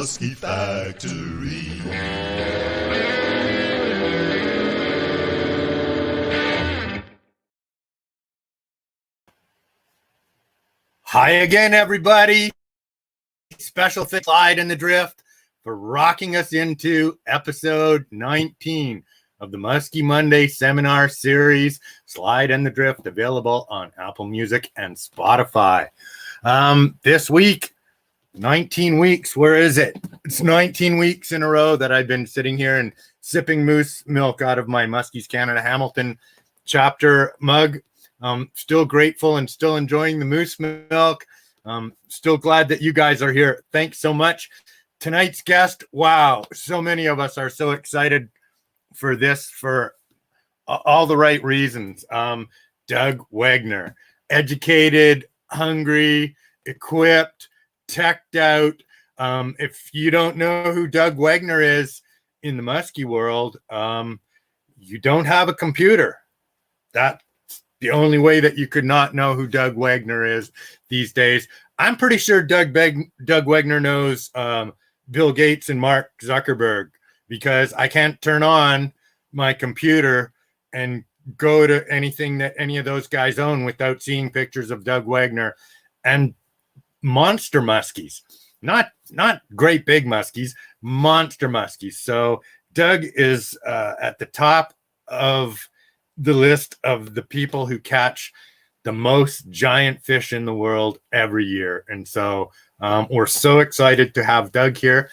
Musky Factory. Hi again, everybody. Special thanks Slide in the Drift for rocking us into episode 19 of the Musky Monday seminar series, Slide in the Drift, available on Apple Music and Spotify. This week, 19 weeks, where is it? It's 19 weeks in a row that I've been sitting here and sipping moose milk out of my Muskies Canada Hamilton chapter mug. Still grateful and still enjoying the moose milk. Still glad that you guys are here. Thanks so much. Tonight's guest, wow, so many of us are so excited for this for all the right reasons. Doug Wegner, educated, hungry, equipped, teched out. If you don't know who Doug Wegner is in the muskie world, you don't have a computer. That's the only way that you could not know who Doug Wegner is these days. I'm pretty sure Doug Wegner knows Bill Gates and Mark Zuckerberg, because I can't turn on my computer and go to anything that any of those guys own without seeing pictures of Doug Wegner and monster muskies. Not great big muskies, monster muskies. So Doug is at the top of the list of the people who catch the most giant fish in the world every year. And so we're so excited to have Doug here.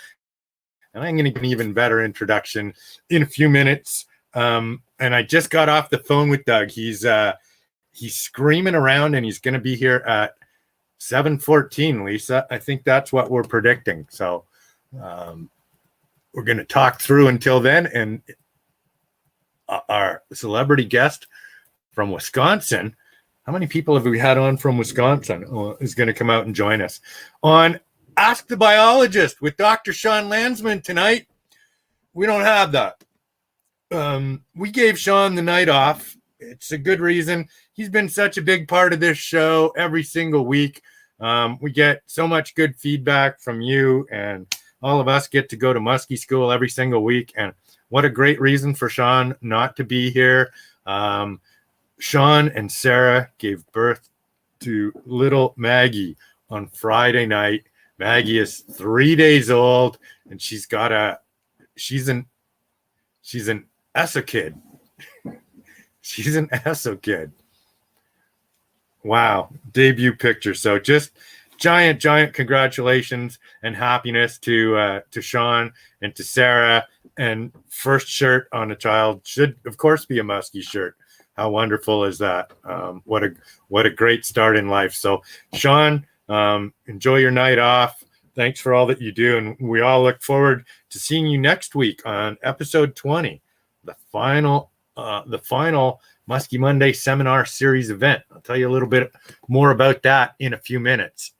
And I'm going to give an even better introduction in a few minutes. And I just got off the phone with Doug. He's screaming around, and he's going to be here at 7:14, Lisa. I think that's what we're predicting. So we're going to talk through until then. And our celebrity guest from Wisconsin, how many people have we had on from Wisconsin, is going to come out and join us on Ask the Biologist with Dr. Sean Landsman tonight. We don't have that. We gave Sean the night off. It's a good reason. He's been such a big part of this show every single week. We get so much good feedback from you, and all of us get to go to muskie school every single week. And what a great reason for Sean not to be here. Sean and Sarah gave birth to little Maggie on Friday night. Maggie is 3 days old, and she's an ESO kid. She's an ESO kid. Wow, debut picture. So just giant congratulations and happiness to Sean and to Sarah. And first shirt on a child should, of course, be a muskie shirt. How wonderful is that? What a great start in life. So, Sean, enjoy your night off. Thanks for all that you do, and we all look forward to seeing you next week on episode 20, the final Musky Monday seminar series event. I'll tell you a little bit more about that in a few minutes.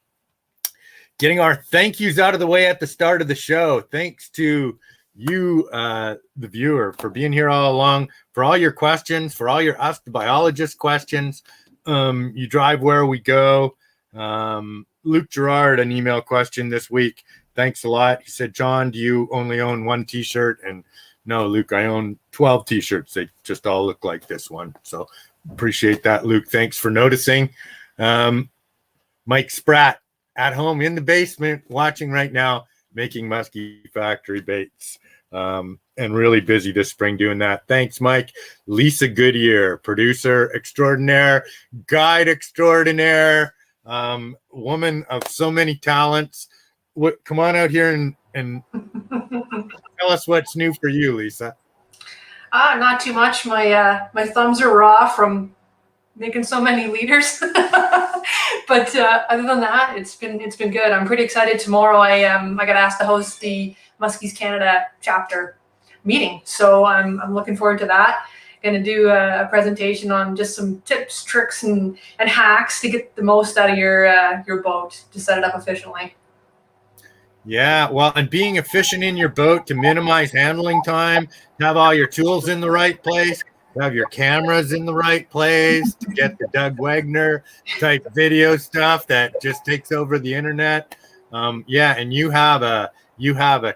Getting our thank yous out of the way at the start of the show. Thanks to you, the viewer, for being here all along, for all your questions, for all your Ask the Biologist questions. You drive where we go. Luke Gerard, an email question this week. Thanks a lot. He said, John, do you only own one t-shirt? And no, Luke, I own 12 t-shirts. They just all look like this one. So appreciate that, Luke. Thanks for noticing. Mike Spratt at home in the basement watching right now, making Musky Factory baits, and really busy this spring doing that. Thanks, Mike. Lisa Goodyear, producer extraordinaire, guide extraordinaire, woman of so many talents. Come on out here and tell us what's new for you, Lisa. Not too much. My thumbs are raw from making so many liters. But other than that, it's been good. I'm pretty excited. Tomorrow I got asked to host the Muskies Canada chapter meeting, so I'm looking forward to that. Going to do a presentation on just some tips, tricks, and hacks to get the most out of your boat to set it up efficiently. Yeah, well, and being efficient in your boat to minimize handling time, have all your tools in the right place, have your cameras in the right place to get the Doug Wegner type video stuff that just takes over the internet. Yeah, and you have a you have a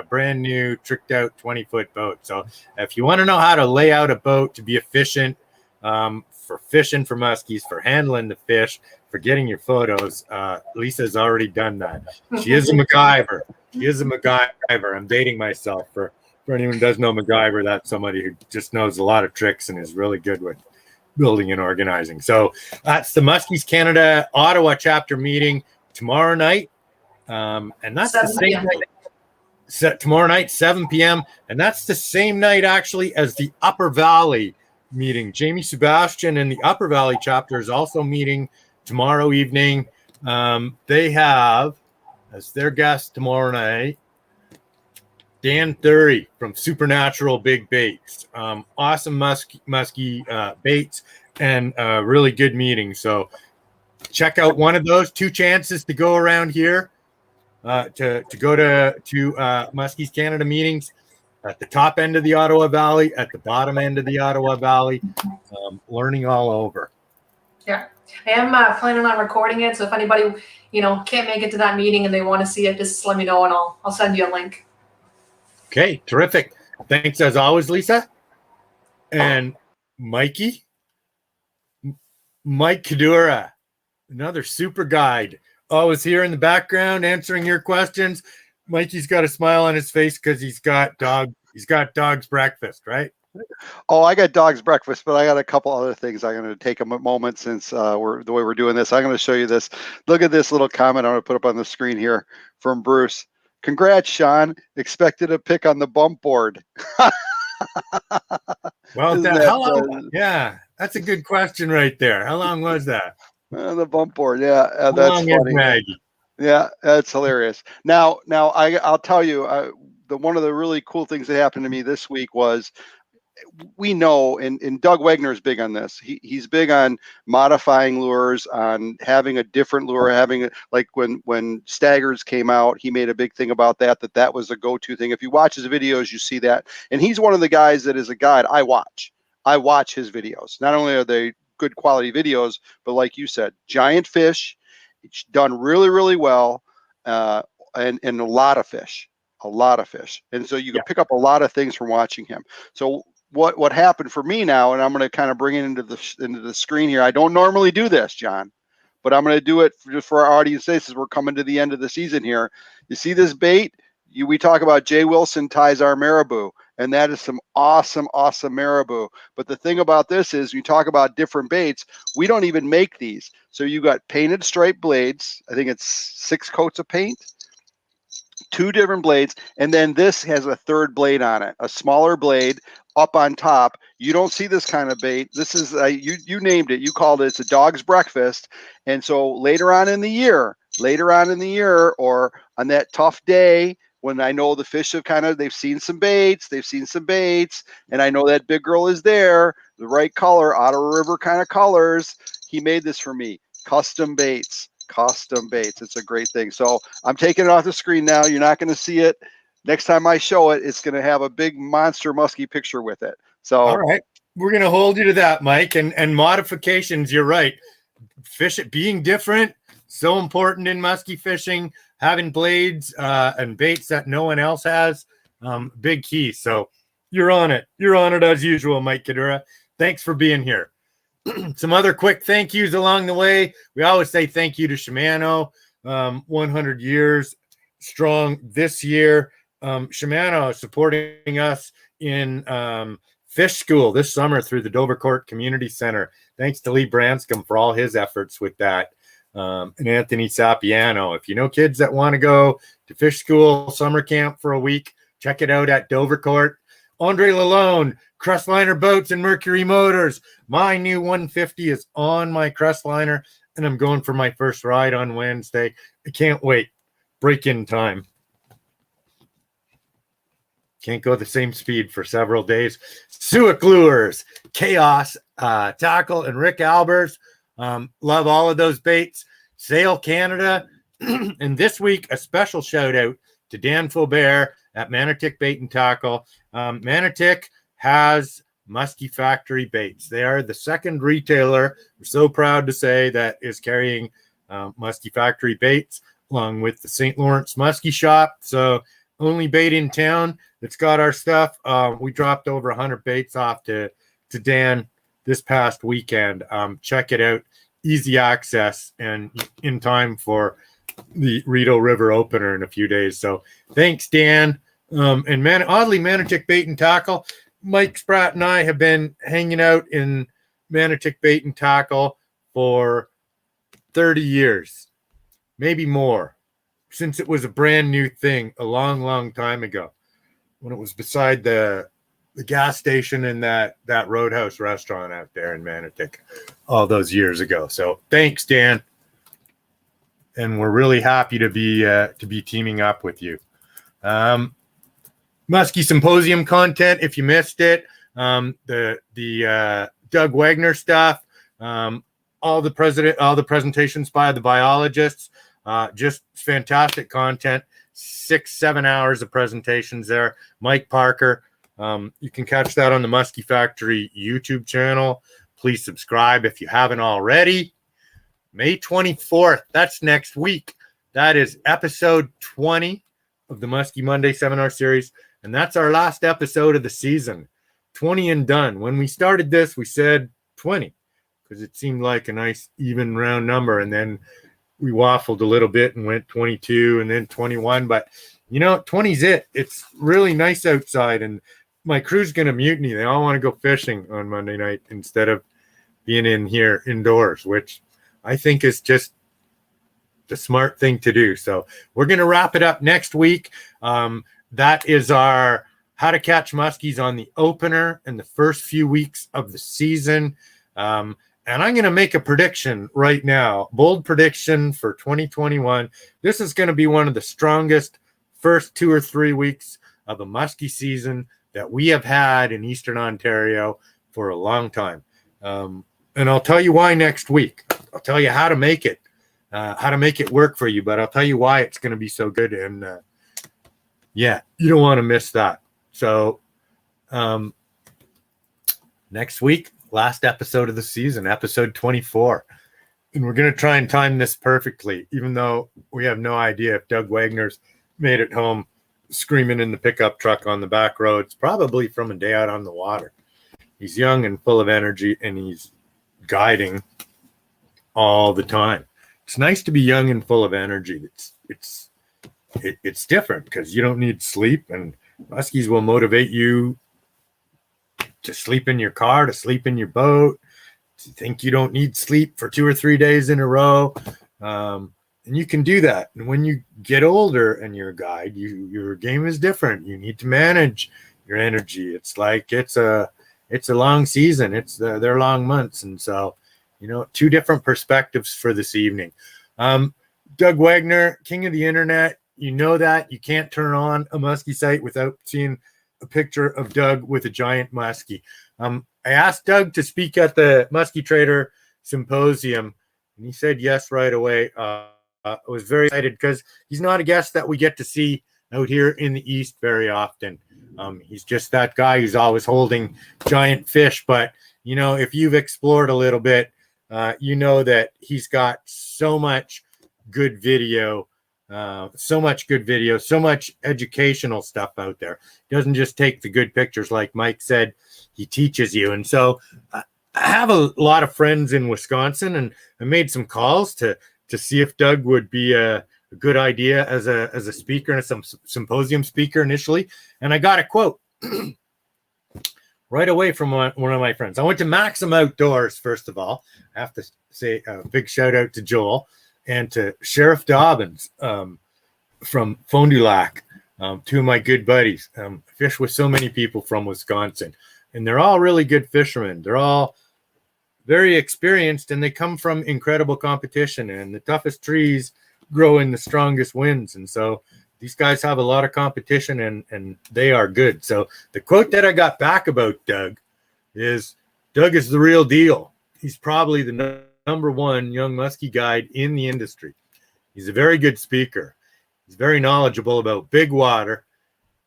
brand new tricked out 20-foot boat. So if you want to know how to lay out a boat to be efficient, for fishing for muskies, for handling the fish, for getting your photos, Lisa's already done that. She is a MacGyver. I'm dating myself. For anyone who doesn't know MacGyver, that's somebody who just knows a lot of tricks and is really good with building and organizing. So that's the Muskies Canada Ottawa chapter meeting tomorrow night. And that's the same night. Tomorrow night, 7 p.m. And that's the same night, actually, as the Upper Valley meeting. Jamie Sebastian and the Upper Valley chapter is also meeting tomorrow evening. They have, as their guest tomorrow night, Dan Thury from Supernatural Big Baits. Awesome musky baits, and really good meeting. So check out one of those. 2 chances to go around here. To go to Muskies Canada meetings at the top end of the Ottawa Valley, at the bottom end of the Ottawa Valley, learning all over. Yeah, I am planning on recording it. So if anybody, can't make it to that meeting and they want to see it, just let me know and I'll send you a link. Okay, terrific. Thanks as always, Lisa. And Mike Kadura, another super guide. Always here in the background answering your questions. Mikey's got a smile on his face because he's got dog's breakfast, right? Oh, I got dog's breakfast, but I got a couple other things. I'm going to take a moment since the way we're doing this. I'm going to show you this. Look at this little comment I'm going to put up on the screen here from Bruce. Congrats, Sean. Expected a pick on the bump board. Well, how long? Yeah, that's a good question right there. How long was that? The bump board, yeah, that's long funny. Maggie? Yeah, that's hilarious. Now, I'll tell you, one of the really cool things that happened to me this week was, we know, and Doug Wegner is big on this. He's big on modifying lures, on having a different lure, like when Staggers came out, he made a big thing about that was a go-to thing. If you watch his videos, you see that. And he's one of the guys that is a guide I watch. I watch his videos. Not only are they good quality videos, but like you said, giant fish, it's done really, really well, and a lot of fish. And so you can pick up a lot of things from watching him. So what happened for me now, and I'm going to kind of bring it into the screen here. I don't normally do this, John, but I'm going to do it just for our audience today, since we're coming to the end of the season here. You see this bait? We talk about Jay Wilson ties our marabou, and that is some awesome marabou. But the thing about this is, you talk about different baits, we don't even make these. So you got painted striped blades. I think it's 6 coats of paint, 2 different blades, and then this has a third blade on it, a smaller blade up on top. You don't see this kind of bait. This is you named it. You called it. It's a dog's breakfast. And so later on in the year, or on that tough day, when I know the fish have they've seen some baits, and I know that big girl is there, the right color, Ottawa River kind of colors, he made this for me. Custom baits. It's a great thing. So I'm taking it off the screen now. You're not going to see it. Next time I show it, it's going to have a big monster musky picture with it. So, all right, we're going to hold you to that, Mike. And modifications, you're right. Fish it being different, so important in musky fishing. Having blades and baits that no one else has, big key. So you're on it. As usual, Mike Kadura. Thanks for being here. Some other quick thank yous along the way. We always say thank you to Shimano, 100 years strong this year. Shimano is supporting us in fish school this summer through the Dovercourt Community Center. Thanks to Lee Branscombe for all his efforts with that. And Anthony Sapiano. If you know kids that want to go to fish school summer camp for a week, check it out at Dovercourt. Andre Lalone, Crestliner Boats and Mercury Motors. My new 150 is on my Crestliner, and I'm going for my first ride on Wednesday. I can't wait. Break-in time. Can't go the same speed for several days. Suick Lures, Chaos, Tackle, and Rick Albers. Love all of those baits. Sail Canada. And this week, a special shout out to Dan Faubert at Manotick Bait and Tackle. Manotick has Musky Factory baits. They are the second retailer, we're so proud to say, that is carrying Musky Factory baits. along with the St. Lawrence Musky Shop. So only bait in town that's got our stuff. We dropped over 100 baits off to Dan this past weekend. Check it out. Easy access and in time for the Rideau River opener in a few days. So thanks, Dan. And oddly, Manitic Bait and Tackle. Mike Spratt and I have been hanging out in Manitic Bait and Tackle for 30 years, maybe more, since it was a brand new thing a long, long time ago when it was beside the gas station and that Roadhouse restaurant out there in Manitic all those years ago. So thanks, Dan. And we're really happy to be teaming up with you. Musky Symposium content, if you missed it, the Doug Wegner stuff, all the presentations by the biologists, just fantastic content. 6-7 hours of presentations there. Mike Parker. You can catch that on the Musky Factory YouTube channel. Please subscribe if you haven't already. May 24th, that's next week. That is episode 20 of the Musky Monday seminar series. And that's our last episode of the season. 20 and done. When we started this, we said 20 because it seemed like a nice even round number. And then we waffled a little bit and went 22 and then 21. But, 20's it. It's really nice outside. And my crew's going to mutiny. They all want to go fishing on Monday night instead of being in here indoors, which I think is just the smart thing to do. So we're going to wrap it up next week. That is our How to Catch Muskies on the opener and the first few weeks of the season. And I'm going to make a prediction right now, bold prediction for 2021. This is going to be one of the strongest first 2 or 3 weeks of a musky season that we have had in Eastern Ontario for a long time. And I'll tell you why next week. I'll tell you how to make it work for you, but I'll tell you why it's going to be so good. And yeah, you don't want to miss that. So next week, last episode of the season, episode 24. And we're going to try and time this perfectly, even though we have no idea if Doug Wegner's made it home screaming in the pickup truck on the back roads, probably from a day out on the water. He's young and full of energy, and he's guiding all the time. It's nice to be young and full of energy. It's different because you don't need sleep, and muskies will motivate you to sleep in your car, to sleep in your boat, to think you don't need sleep for 2 or 3 days in a row. And you can do that. And when you get older and you're a guide, your game is different. You need to manage your energy. It's like it's a long season. They're long months. And so, 2 different perspectives for this evening. Doug Wegner, king of the internet. You know that. You can't turn on a muskie site without seeing a picture of Doug with a giant muskie. I asked Doug to speak at the Musky Trader Symposium, and he said yes right away. I was very excited because he's not a guest that we get to see out here in the East very often. He's just that guy who's always holding giant fish. But, if you've explored a little bit, you know that he's got so much good video, so much educational stuff out there. He doesn't just take the good pictures like Mike said, he teaches you. And so I have a lot of friends in Wisconsin, and I made some calls to see if Doug would be a good idea as a speaker and a symposium speaker initially. And I got a quote right away from one of my friends. I went to Maxim Outdoors, first of all. I have to say a big shout out to Joel and to Sheriff Dobbins from Fond du Lac, 2 of my good buddies. I fish with so many people from Wisconsin, and they're all really good fishermen. They're all very experienced, and they come from incredible competition, and the toughest trees grow in the strongest winds. And so these guys have a lot of competition, and they are good. So the quote that I got back about Doug is, Doug is the real deal. He's probably the number 1 young muskie guide in the industry. He's a very good speaker. He's very knowledgeable about big water,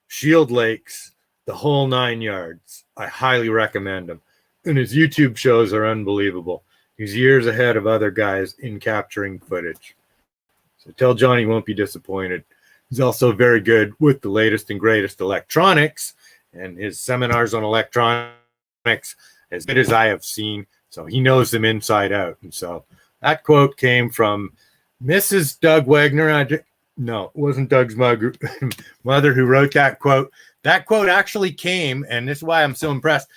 shield lakes, the whole 9 yards. I highly recommend him. And his YouTube shows are unbelievable. He's years ahead of other guys in capturing footage. So tell Johnny he won't be disappointed. He's also very good with the latest and greatest electronics, and his seminars on electronics as good as I have seen. So he knows them inside out. And so that quote came from Mrs. Doug Wegner. No, it wasn't Doug's mother who wrote that quote. That quote actually came, and this is why I'm so impressed.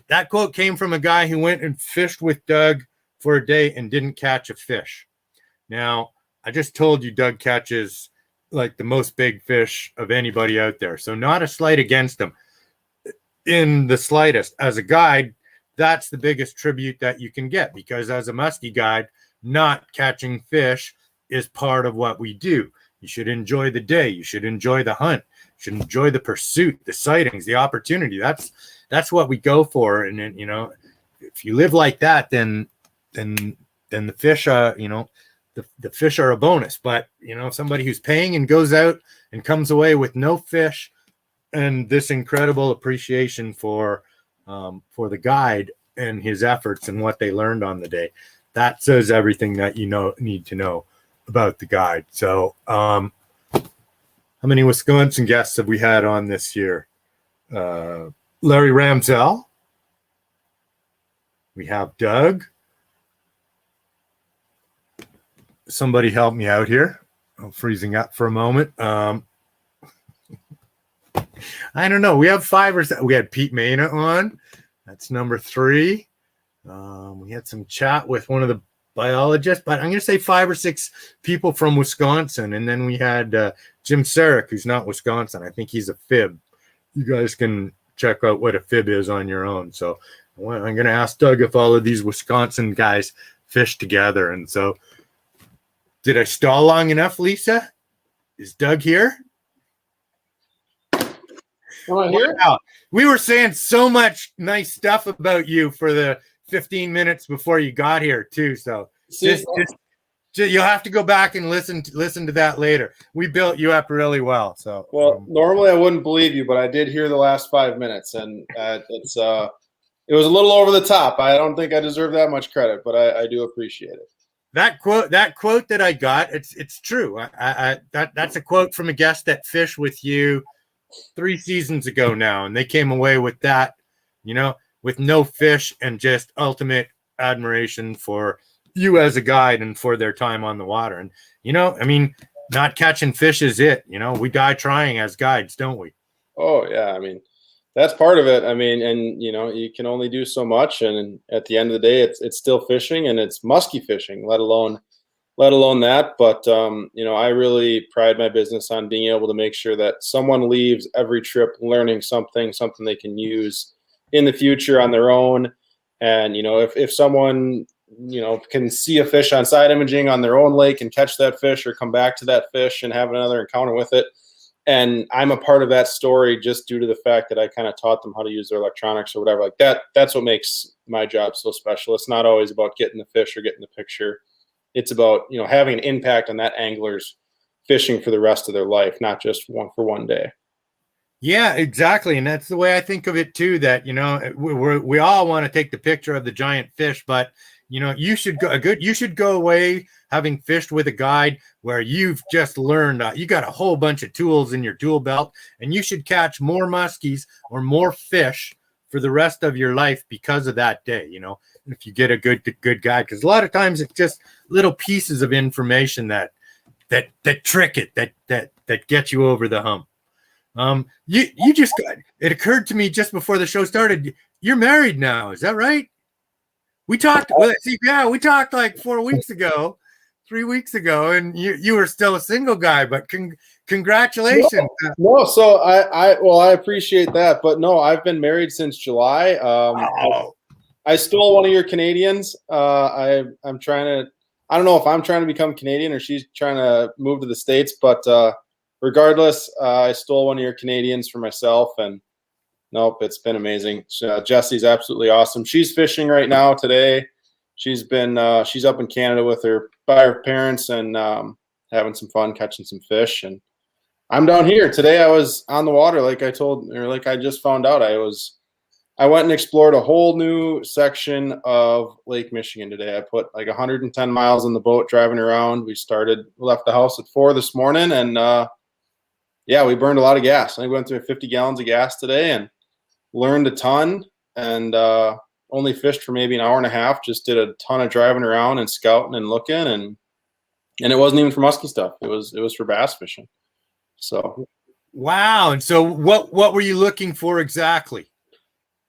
That quote came from a guy who went and fished with Doug for a day and didn't catch a fish. Now, I just told you Doug catches like the most big fish of anybody out there. So not a slight against him in the slightest. As a guide, that's the biggest tribute that you can get, because as a muskie guide, not catching fish is part of what we do. You should enjoy the day. You should enjoy the hunt. You should enjoy the pursuit, the sightings, the opportunity. That's what we go for. And then, if you live like that, then the fish, the fish are a bonus. But, somebody who's paying and goes out and comes away with no fish and this incredible appreciation for the guide and his efforts and what they learned on the day, that says everything that need to know about the guide. So how many Wisconsin guests have we had on this year? Larry Ramsell. We have Doug. Somebody help me out here. I'm freezing up for a moment. I don't know. We have 5 or 6. We had Pete Mena on. That's number 3. We had some chat with one of the biologists, but I'm going to say 5 or 6 people from Wisconsin. And then we had Jim Sarek, who's not Wisconsin. I think he's a fib. You guys can check out what a fib is on your own. So I'm going to ask Doug if all of these Wisconsin guys fish together. And so, did I stall long enough, Lisa? Is Doug here? Wow. We were saying so much nice stuff about you for the 15 minutes before you got here too. So just you'll have to go back and listen to that later. We built you up really well. So normally I wouldn't believe you, but I did hear the last 5 minutes, and it was a little over the top. I don't think I deserve that much credit, but I do appreciate it. That quote that I got, it's true. That's a quote from a guest that fished with you 3 seasons ago now, and they came away with that, with no fish and just ultimate admiration for you as a guide and for their time on the water. And not catching fish is it. We die trying as guides, don't we? Oh yeah, that's part of it. And you can only do so much, and at the end of the day, it's still fishing, and it's musky fishing, let alone that. But I really pride my business on being able to make sure that someone leaves every trip learning something they can use in the future on their own. And if someone can see a fish on side imaging on their own lake and catch that fish, or come back to that fish and have another encounter with it, and I'm a part of that story just due to the fact that I kind of taught them how to use their electronics or whatever like that. That's what makes my job so special. It's not always about getting the fish or getting the picture. It's about, having an impact on that angler's fishing for the rest of their life, not just for one day. Yeah, exactly. And that's the way I think of it too, that, we all want to take the picture of the giant fish, but you should go away having fished with a guide where you've just learned, you got a whole bunch of tools in your tool belt, and you should catch more muskies or more fish for the rest of your life because of that day. If you get a good guide, because a lot of times it's just little pieces of information that trick it, that get you over the hump. You just got, it occurred to me just before the show started, you're married now, is that right? We talked like 4 weeks ago, 3 weeks ago, and you were still a single guy, but congratulations. No, so I appreciate that, but no, I've been married since July. I stole one of your Canadians. I'm trying to, I don't know if I'm trying to become Canadian or she's trying to move to the States, but regardless, I stole one of your Canadians for myself, and nope, it's been amazing. Jessie's absolutely awesome. She's fishing right now today. She's up in Canada by her parents, and having some fun catching some fish. And I'm down here today. I was on the water, like I just found out. I went and explored a whole new section of Lake Michigan today. I put like 110 miles in the boat driving around. We left the house at 4 this morning, and yeah, we burned a lot of gas. I went through 50 gallons of gas today and learned a ton, and only fished for maybe an hour and a half. Just did a ton of driving around and scouting and looking, and it wasn't even for musky stuff. It was for bass fishing. So wow. And so what were you looking for exactly?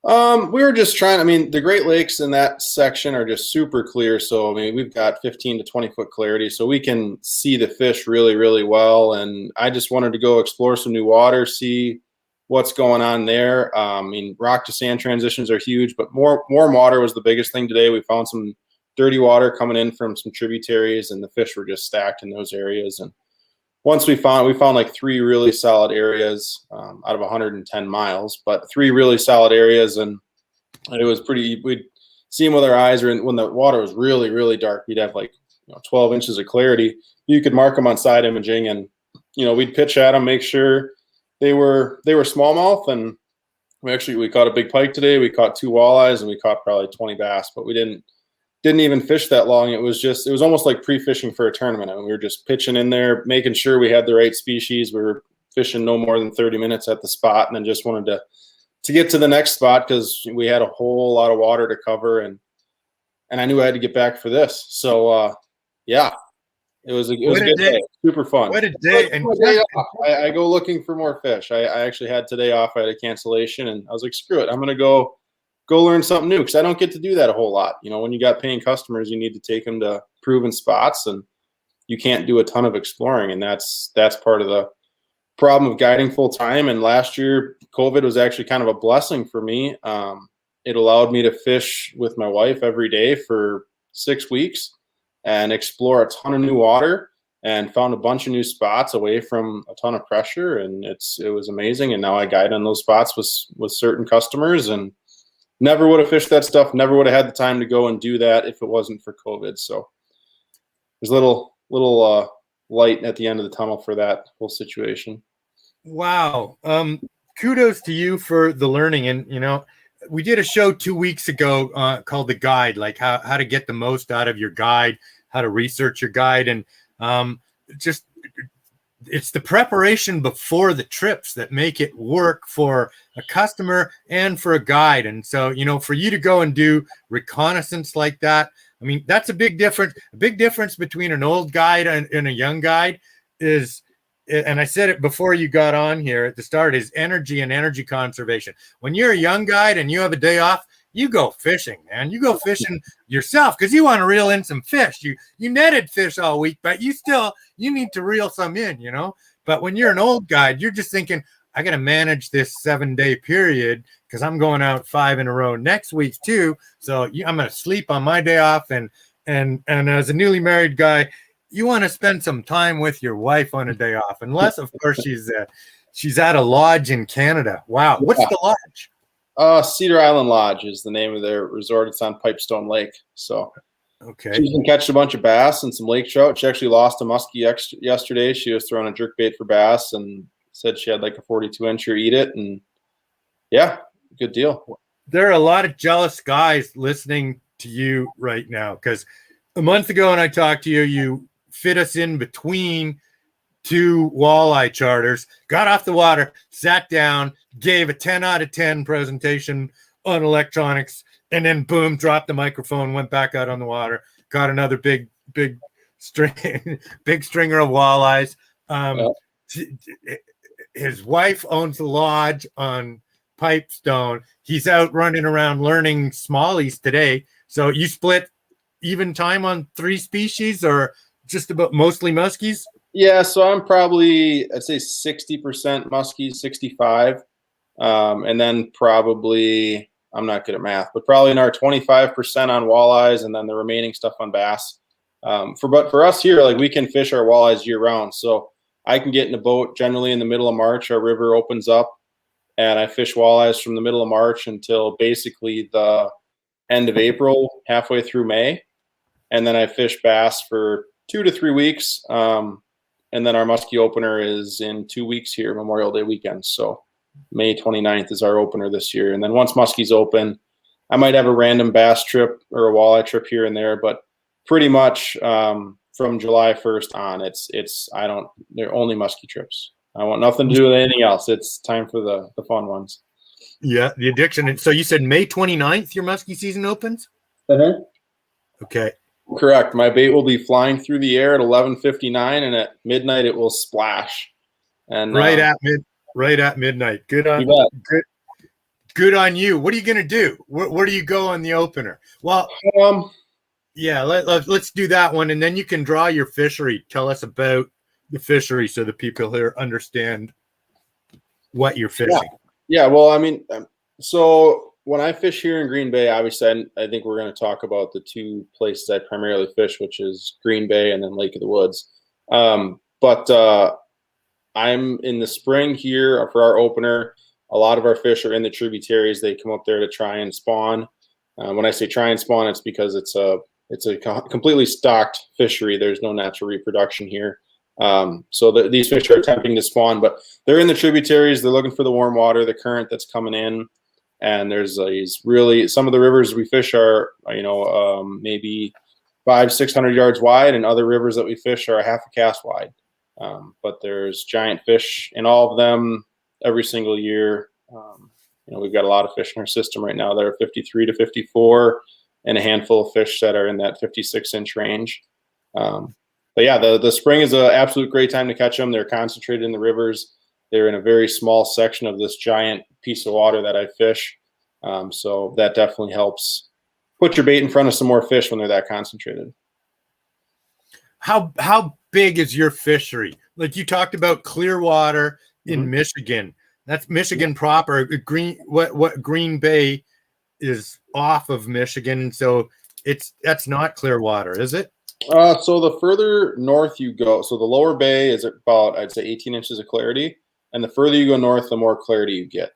We were just trying. I mean, the Great Lakes in that section are just super clear. So I mean, we've got 15 to 20 foot clarity, so we can see the fish really, really well. And I just wanted to go explore some new water, see what's going on there. I mean, rock to sand transitions are huge, but warm water was the biggest thing today. We found some dirty water coming in from some tributaries, and the fish were just stacked in those areas. And once we found like 3 really solid areas out of 110 miles, but 3 really solid areas, and it was pretty. We'd see them with our eyes, or when the water was really, really dark, we'd have like 12 inches of clarity. You could mark them on side imaging, and we'd pitch at them, make sure they were smallmouth, and we caught a big pike today. We caught 2 walleyes, and we caught probably 20 bass, but we didn't even fish that long. It was almost like pre-fishing for a tournament. I mean, we were just pitching in there, making sure we had the right species. We were fishing no more than 30 minutes at the spot, and then just wanted to get to the next spot because we had a whole lot of water to cover, and I knew I had to get back for this. So yeah, it was a good day. Super fun. What a day. And I go looking for more fish. I actually had today off. I had a cancellation, and I was like, screw it. I'm going to go learn something new, because I don't get to do that a whole lot. When you got paying customers, you need to take them to proven spots, and you can't do a ton of exploring. And that's part of the problem of guiding full time. And last year, COVID was actually kind of a blessing for me. It allowed me to fish with my wife every day for 6 weeks and explore a ton of new water, and found a bunch of new spots away from a ton of pressure. And it was amazing. And now I guide on those spots with certain customers, and never would have fished that stuff. Never would have had the time to go and do that if it wasn't for COVID. So there's a little light at the end of the tunnel for that whole situation. Wow. Kudos to you for the learning. And, we did a show 2 weeks ago called The Guide, like how to get the most out of your guide, how to research your guide. And it's the preparation before the trips that make it work for a customer and for a guide. And so, for you to go and do reconnaissance like that, I mean, that's a big difference. A big difference between an old guide and a young guide is, and I said it before you got on here at the start, is energy and energy conservation. When you're a young guide and you have a day off, you go fishing, man. You go fishing yourself because you want to reel in some fish. You netted fish all week, but you need to reel some in, But when you're an old guide, you're just thinking, I got to manage this 7-day period because I'm going out 5 in a row next week too. So I'm going to sleep on my day off. And as a newly married guy, you want to spend some time with your wife on a day off, unless of course she's at a lodge in Canada. Wow. What's the lodge? Cedar Island Lodge is the name of their resort. It's on Pipestone Lake. So okay, she's been catching a bunch of bass and some lake trout. She actually lost a muskie yesterday. She was throwing a jerkbait for bass and said she had like a 42-incher eat it. And yeah, good deal. There are a lot of jealous guys listening to you right now, because a month ago when I talked to you, you fit us in between 2 walleye charters, got off the water, sat down, gave a 10 out of 10 presentation on electronics, and then boom, dropped the microphone, went back out on the water, got another big stringer of walleyes. His wife owns the lodge on Pipestone. He's out running around learning smallies today. So you split even time on 3 species, or just about mostly muskies? Yeah, so I'm probably, I'd say 60% muskies, 65. And then probably, I'm not good at math, but probably another 25% on walleyes, and then the remaining stuff on bass. But for us here, like, we can fish our walleyes year round. So I can get in a boat generally in the middle of March. Our river opens up, and I fish walleyes from the middle of March until basically the end of April, halfway through May. And then I fish bass for 2 to 3 weeks. And then our muskie opener is in 2 weeks here, Memorial Day weekend. So May 29th is our opener this year. And then once muskies open, I might have a random bass trip or a walleye trip here and there, but pretty much from July 1st on, they're only muskie trips. I want nothing to do with anything else. It's time for the fun ones. Yeah, the addiction. And so you said May 29th your muskie season opens? Okay. Correct. My bait will be flying through the air at 11:59, and at midnight it will splash. And right at midnight. Good on you. What are you gonna do? Where do you go on the opener? Well, yeah, let's do that one, and then you can draw your fishery. Tell us about the fishery so the people here understand what you're fishing. Yeah. Well, I mean, so when I fish here in Green Bay, obviously, I think we're going to talk about the two places I primarily fish, which is Green Bay and then Lake of the Woods. But I'm in the spring here for our opener. A lot of our fish are in the tributaries. They come up there to try and spawn. When I say try and spawn, it's because it's a completely stocked fishery. There's no natural reproduction here. So these fish are attempting to spawn, but they're in the tributaries. They're looking for the warm water, the current that's coming in. And there's some of the rivers we fish are, maybe 500-600 yards wide, and other rivers that we fish are a half a cast wide. But there's giant fish in all of them every single year. We've got a lot of fish in our system right now that are 53 to 54, and a handful of fish that are in that 56-inch range. But yeah, the spring is an absolute great time to catch them. They're concentrated in the rivers. They're in a very small section of this giant piece of water that I fish. So that definitely helps put your bait in front of some more fish when they're that concentrated. How big is your fishery? Like you talked about Clearwater in Michigan. That's Michigan proper. What Green Bay is off of Michigan, so that's not Clearwater, is it? So the further north you go, so the lower bay is about, I'd say, 18 inches of clarity, and the further you go north, the more clarity you get.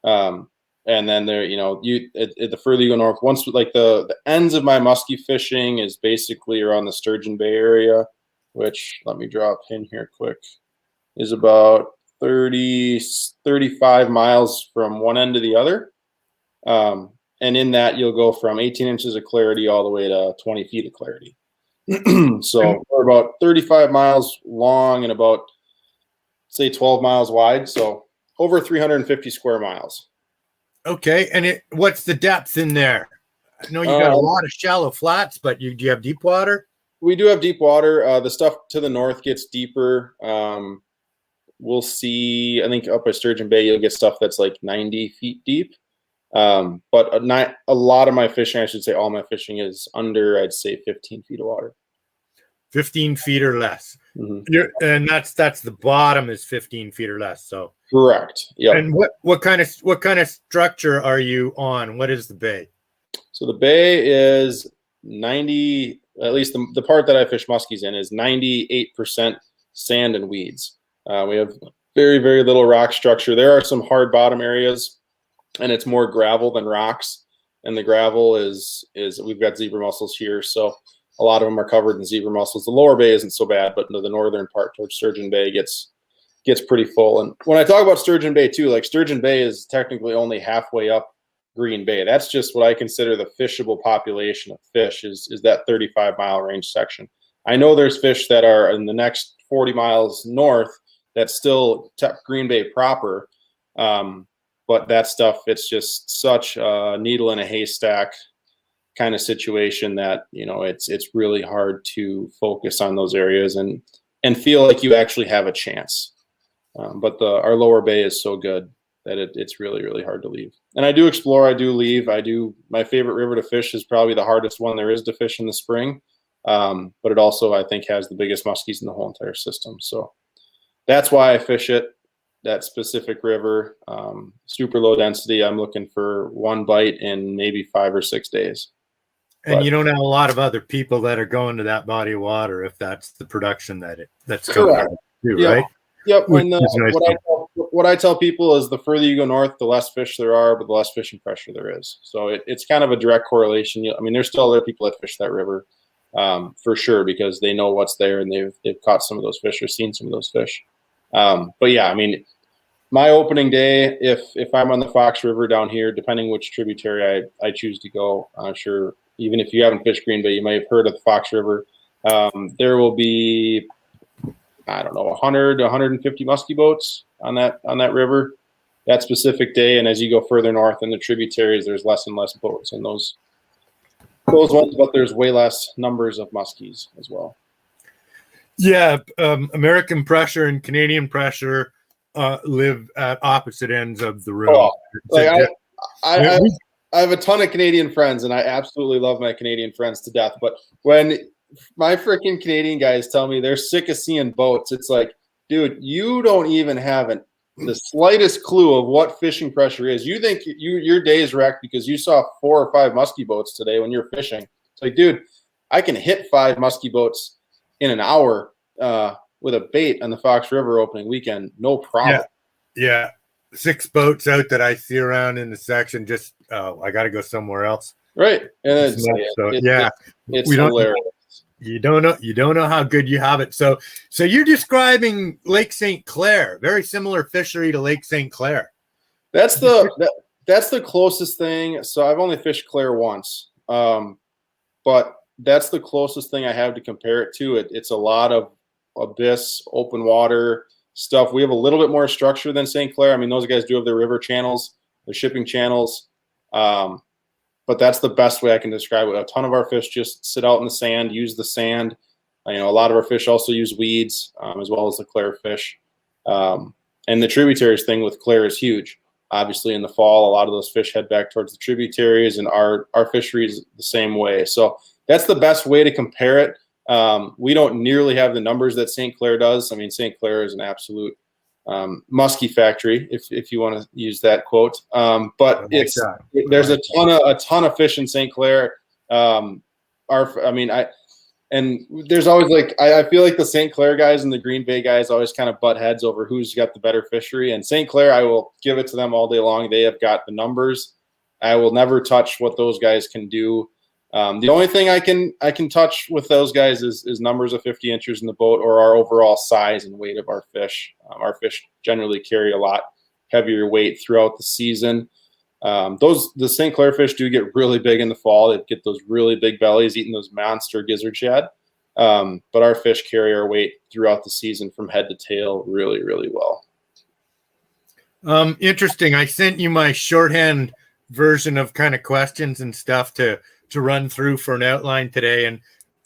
And then there, the further you go north, once like the ends of my musky fishing is basically around the Sturgeon Bay area, which, let me draw a pin here quick, is about 35 miles from one end to the other. And in that, you'll go from 18 inches of clarity all the way to 20 feet of clarity. So we're about 35 miles long and about, say, 12 miles wide. So over 350 square miles. Okay. And what's the depth in there? I know you got a lot of shallow flats, but do you have deep water? We do have deep water. The stuff to the north gets deeper. We'll see, I think up by Sturgeon Bay, you'll get stuff that's like 90 feet deep. But not a lot of my fishing, I should say all my fishing is under, I'd say, 15 feet of water. 15 feet or less. And that's the bottom is 15 feet or less. So correct. Yeah. And what kind of structure are you on? What is the bay? So the bay is 90, at least the part that I fish muskies in is 98% sand and weeds. We have very, very little rock structure. There are some hard bottom areas, and it's more gravel than rocks. And the gravel is we've got zebra mussels here, so a lot of them are covered in zebra mussels. The lower bay isn't so bad, but the northern part towards Sturgeon Bay gets pretty full. And when I talk about Sturgeon Bay too, like Sturgeon Bay is technically only halfway up Green Bay. That's just what I consider the fishable population of fish is that 35-mile range section. I know there's fish that are in the next 40 miles north that's still Green Bay proper. But that stuff, it's just such a needle in a haystack kind of situation that, it's really hard to focus on those areas and feel like you actually have a chance. But our lower bay is so good that it's really, really hard to leave. And I do explore, I do leave. My favorite river to fish is probably the hardest one there is to fish in the spring. But it also, I think, has the biggest muskies in the whole entire system. So that's why I fish it. That specific river, super low density. I'm looking for one bite in maybe 5 or 6 days. And you don't have a lot of other people that are going to that body of water if that's the production that's correct. Too, right? Yep. And what I tell people is the further you go north, the less fish there are, but the less fishing pressure there is. So it's kind of a direct correlation. I mean, there's still other people that fish that river for sure because they know what's there and they've caught some of those fish or seen some of those fish. But yeah, I mean, my opening day, if I'm on the Fox River down here, depending which tributary I choose to go, I'm sure even if you haven't fished Green Bay, you may have heard of the Fox River. There will be, I don't know, 100 to 150 musky boats on that river that specific day. And as you go further north in the tributaries, there's less and less boats in those ones, but there's way less numbers of muskies as well. Yeah, American pressure and Canadian pressure live at opposite ends of the room. Oh, like I have a ton of Canadian friends, and I absolutely love my Canadian friends to death. But when my freaking Canadian guys tell me they're sick of seeing boats, it's like, dude, you don't even have the slightest clue of what fishing pressure is. You think your day is wrecked because you saw 4 or 5 musky boats today when you're fishing. It's like, dude, I can hit 5 musky boats in an hour with a bait on the Fox River opening weekend, no problem. Yeah. 6 boats out that I see around in the section. Just I got to go somewhere else. Right, and it's we hilarious. You don't know how good you have it. So you're describing Lake St. Clair, very similar fishery to Lake St. Clair. That's the closest thing. So I've only fished Clair once, but that's the closest thing I have to compare it to. It's a lot of abyss, open water stuff. We have a little bit more structure than St. Clair. I mean, those guys do have their river channels, their shipping channels. But that's the best way I can describe it. A ton of our fish just sit out in the sand, use the sand. A lot of our fish also use weeds, as well as the Clair fish. And the tributaries thing with Clair is huge. Obviously, in the fall, a lot of those fish head back towards the tributaries, and our fishery is the same way. So that's the best way to compare it. We don't nearly have the numbers that St. Clair does. I mean, St. Clair is an absolute musky factory, if you want to use that quote. But there's a ton of fish in St. Clair. And there's always I feel like the St. Clair guys and the Green Bay guys always kind of butt heads over who's got the better fishery. And St. Clair, I will give it to them all day long. They have got the numbers. I will never touch what those guys can do. The only thing I can touch with those guys is numbers of 50 inches in the boat, or our overall size and weight of our fish. Our fish generally carry a lot heavier weight throughout the season. The St. Clair fish do get really big in the fall. They get those really big bellies eating those monster gizzard shad. But our fish carry our weight throughout the season from head to tail really, really well. Interesting. I sent you my shorthand version of kind of questions and stuff to run through for an outline today. And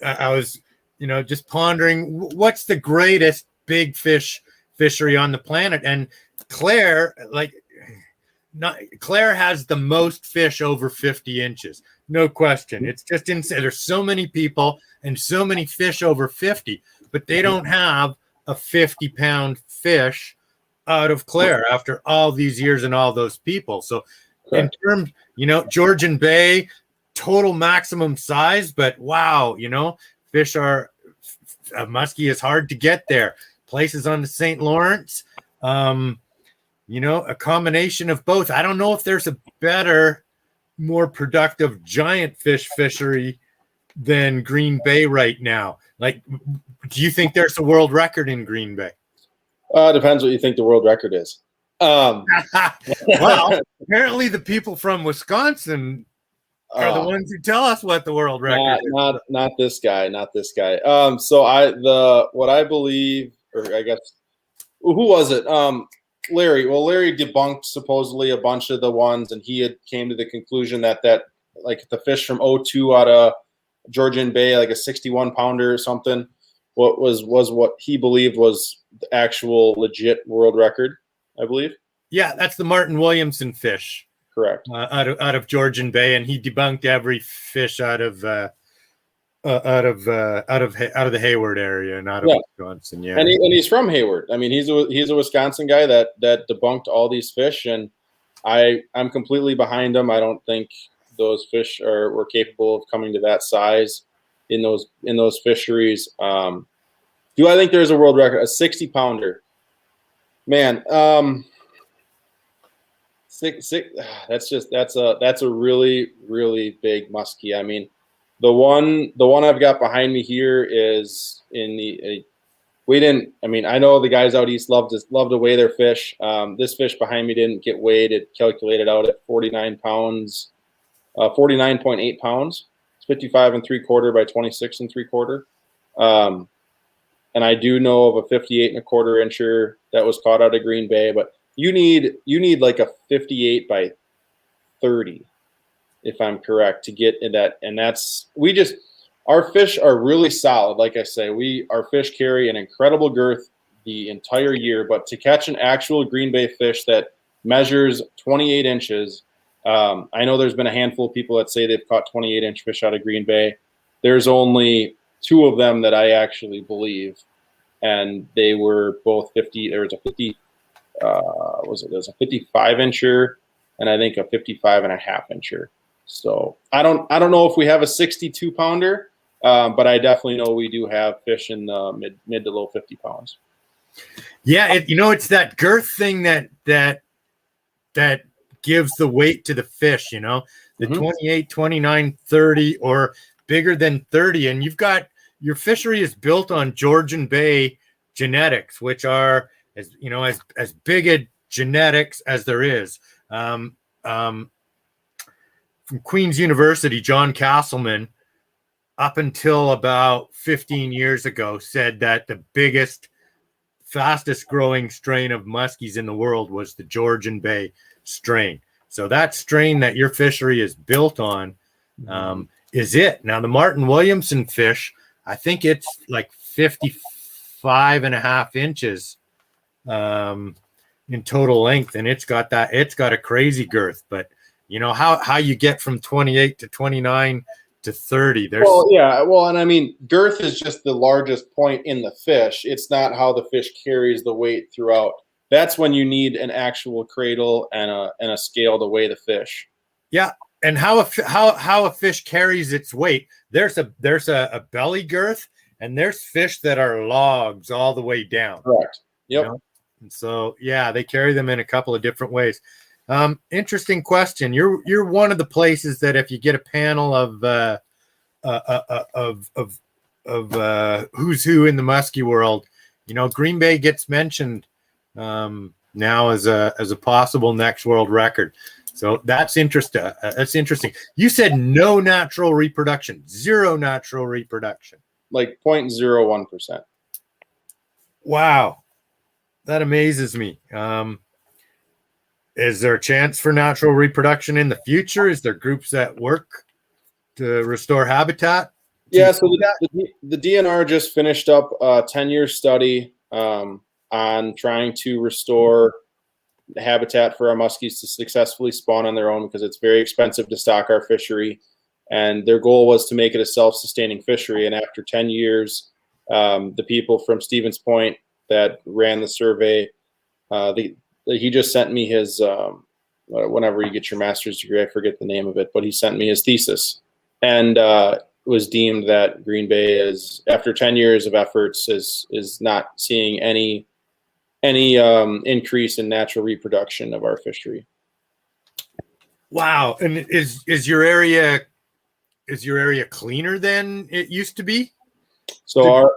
I was, just pondering what's the greatest big fishery on the planet. And Clair, Clair has the most fish over 50 inches. No question. It's just insane. There's so many people and so many fish over 50, but they don't have a 50-pound fish out of Clair after all these years and all those people. So in terms, Georgian Bay, total maximum size, but wow, fish are musky is hard to get there. Places on the St. Lawrence, a combination of both. I don't know if there's a better, more productive giant fish fishery than Green Bay right now. Do you think there's a world record in Green Bay? Depends what you think the world record is. Well, apparently the people from Wisconsin are the ones who tell us what the world record is. Not this guy. So what I believe, or I guess, who was it? Larry. Well, Larry debunked supposedly a bunch of the ones, and he had came to the conclusion that the fish from 02 out of Georgian Bay, like a 61 pounder or something, was what he believed was the actual legit world record, I believe. Yeah, that's the Martin Williamson fish. Correct. Out of Georgian Bay, and he debunked every fish out of the Hayward area and out of Wisconsin. Yeah, and he's from Hayward. I mean, he's a Wisconsin guy that debunked all these fish, and I'm completely behind him. I don't think those fish were capable of coming to that size in those fisheries. Do I think there's a world record? A 60 pounder, man. That's a really, really big muskie. I mean, the one I've got behind me here is in the we didn't. I mean, I know the guys out east love to weigh their fish. This fish behind me didn't get weighed. It calculated out at 49 pounds, 49.8 pounds. It's 55 3/4 by 26 3/4. And I do know of a 58 1/4 incher that was caught out of Green Bay, but you need like a 58 by 30, if I'm correct, to get in that. And our fish are really solid. Like I say, our fish carry an incredible girth the entire year, but to catch an actual Green Bay fish that measures 28 inches, I know there's been a handful of people that say they've caught 28-inch fish out of Green Bay. There's only 2 of them that I actually believe, and they were both 50. There was a 50, there's a 55-incher, and I think a 55.5-incher. So I don't know if we have a 62-pounder, but I definitely know we do have fish in the mid to low 50 pounds. Yeah, it's that girth thing that gives the weight to the fish, the 28, 29, 30, or bigger than 30. And you've got your fishery is built on Georgian Bay genetics, which are as big a genetics as there is. From Queen's University, John Castleman, up until about 15 years ago, said that the biggest, fastest growing strain of muskies in the world was the Georgian Bay strain. So that strain that your fishery is built on is it. Now, the Martin Williamson fish, I think it's like 55.5 inches in total length, and it's got a crazy girth. But how you get from 28 to 29 to 30. And I mean, girth is just the largest point in the fish. It's not how the fish carries the weight throughout. That's when you need an actual cradle and a scale to weigh the fish. Yeah, and how a fish carries its weight. There's a belly girth, and there's fish that are logs all the way down. Correct. Yep. And so they carry them in a couple of different ways. Interesting question. You're one of the places that if you get a panel of who's who in the muskie world, Green Bay gets mentioned now as a possible next world record. So that's interesting. You said no natural reproduction, 0 natural reproduction, like 0.01%. Wow, that amazes me. Is there a chance for natural reproduction in the future? Is there groups that work to restore habitat? Yeah, so the DNR just finished up a 10-year study on trying to restore habitat for our muskies to successfully spawn on their own, because it's very expensive to stock our fishery. And their goal was to make it a self-sustaining fishery. And after 10 years, the people from Stevens Point that ran the survey, he just sent me his, whenever you get your master's degree, I forget the name of it, but he sent me his thesis. And was deemed that Green Bay is, after 10 years of efforts, is not seeing any increase in natural reproduction of our fishery. Wow. And is your area cleaner than it used to be? So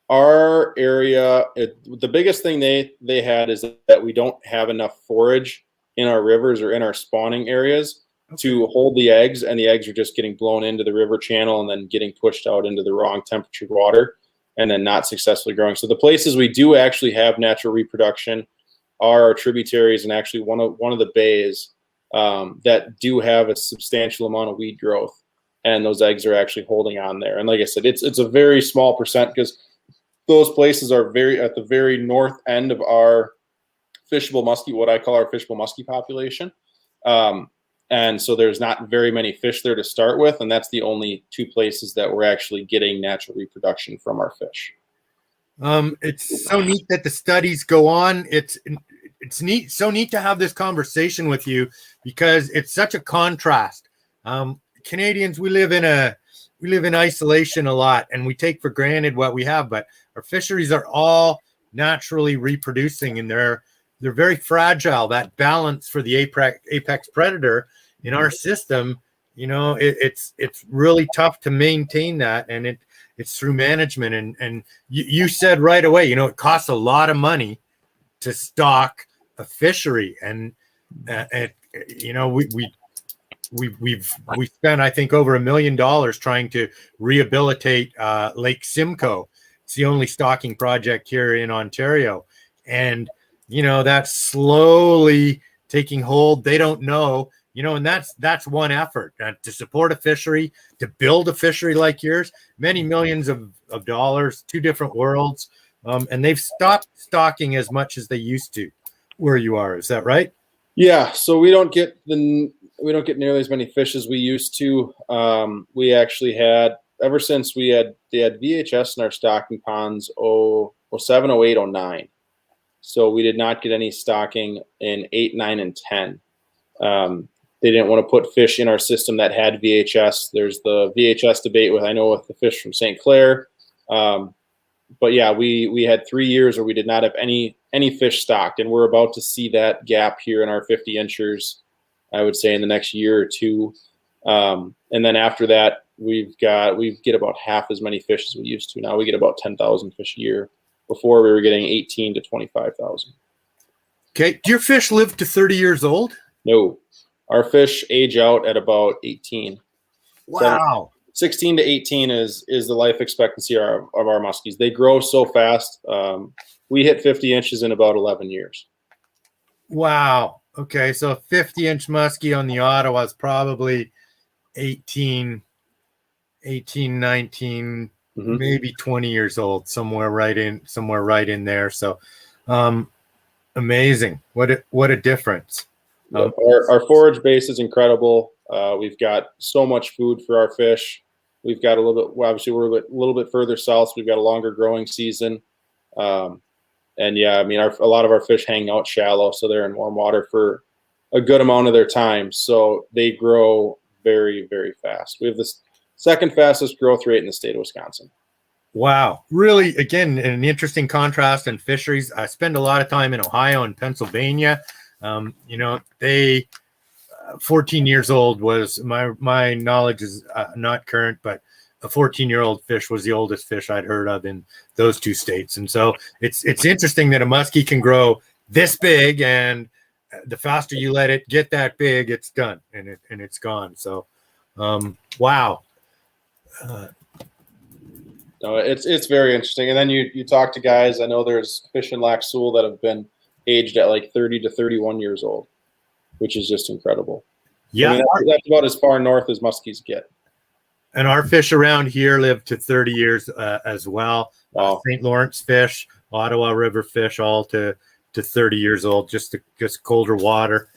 our area, the biggest thing they had is that we don't have enough forage in our rivers or in our spawning areas to hold the eggs, and the eggs are just getting blown into the river channel and then getting pushed out into the wrong temperature water and then not successfully growing. So the places we do actually have natural reproduction are our tributaries, and actually one of the bays that do have a substantial amount of weed growth, and those eggs are actually holding on there. And like I said, it's a very small percent, because those places are at the very north end of our fishable muskie, what I call our fishable muskie population. And so there's not very many fish there to start with, and that's the only 2 places that we're actually getting natural reproduction from our fish. It's so neat that the studies go on. It's so neat to have this conversation with you, because it's such a contrast. Canadians, we live in isolation a lot, and we take for granted what we have, but our fisheries are all naturally reproducing, and they're very fragile. That balance for the apex predator in our system, it's really tough to maintain that, and it's through management. And you said right away, it costs a lot of money to stock a fishery, and we spent, I think, over $1 million trying to rehabilitate Lake Simcoe. It's the only stocking project here in Ontario, and that's slowly taking hold. They don't know, and that's one effort to support a fishery, to build a fishery like yours, many millions of dollars, two different worlds, and they've stopped stocking as much as they used to where you are. Is that right? Yeah. So we don't get nearly as many fish as we used to. We actually had, ever since they had VHS in our stocking ponds 07, 08, 09. So we did not get any stocking in 8, 9, and 10. They didn't want to put fish in our system that had VHS. There's the VHS debate with the fish from St. Clair. But yeah, we had 3 years where we did not have any fish stocked, and we're about to see that gap here in our 50 inchers, I would say, in the next year or two. And then after that, we get about half as many fish as we used to. Now we get about 10,000 fish a year. Before we were getting 18 to 25,000. Okay. Do your fish live to 30 years old? No, our fish age out at about 18. Wow. 16 to 18 is the life expectancy of our muskies. They grow so fast. We hit 50 inches in about 11 years. Wow. Okay. So a 50-inch muskie on the Ottawa is probably 18, 19, maybe 20 years old, somewhere right in there. So amazing. What a difference. Our forage base is incredible. We've got so much food for our fish. We've got obviously we're a little bit further south, so we've got a longer growing season. And yeah, a lot of our fish hang out shallow, so they're in warm water for a good amount of their time. So they grow very, very fast. We have the second fastest growth rate in the state of Wisconsin. Wow. Really, again, an interesting contrast in fisheries. I spend a lot of time in Ohio and Pennsylvania. They 14 years old was my knowledge is not current, but a 14-year-old fish was the oldest fish I'd heard of in those two states. And so it's interesting that a muskie can grow this big, and the faster you let it get that big, it's done and it's gone. So, wow. No, it's very interesting. And then you talk to guys. I know there's fish in Lac Seul that have been aged at like 30 to 31 years old, which is just incredible. Yeah, that's about as far north as muskies get. And our fish around here live to 30 years as well. Wow. St. Lawrence fish, Ottawa River fish, all to 30 years old, just colder water.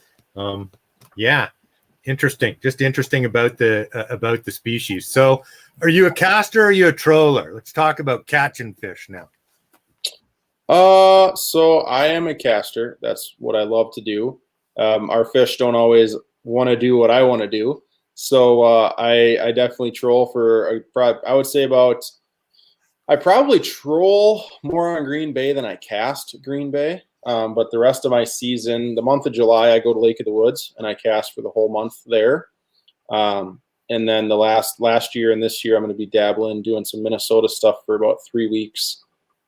Yeah, interesting. Just interesting about the species. So, are you a caster or are you a troller? Let's talk about catching fish now. So I am a caster. That's what I love to do. Our fish don't always want to do what I want to do. So I definitely troll I would say I probably troll more on Green Bay than I cast Green Bay. But the rest of my season, the month of July, I go to Lake of the Woods and I cast for the whole month there. And then the last year and this year, I'm going to be dabbling, doing some Minnesota stuff for about 3 weeks.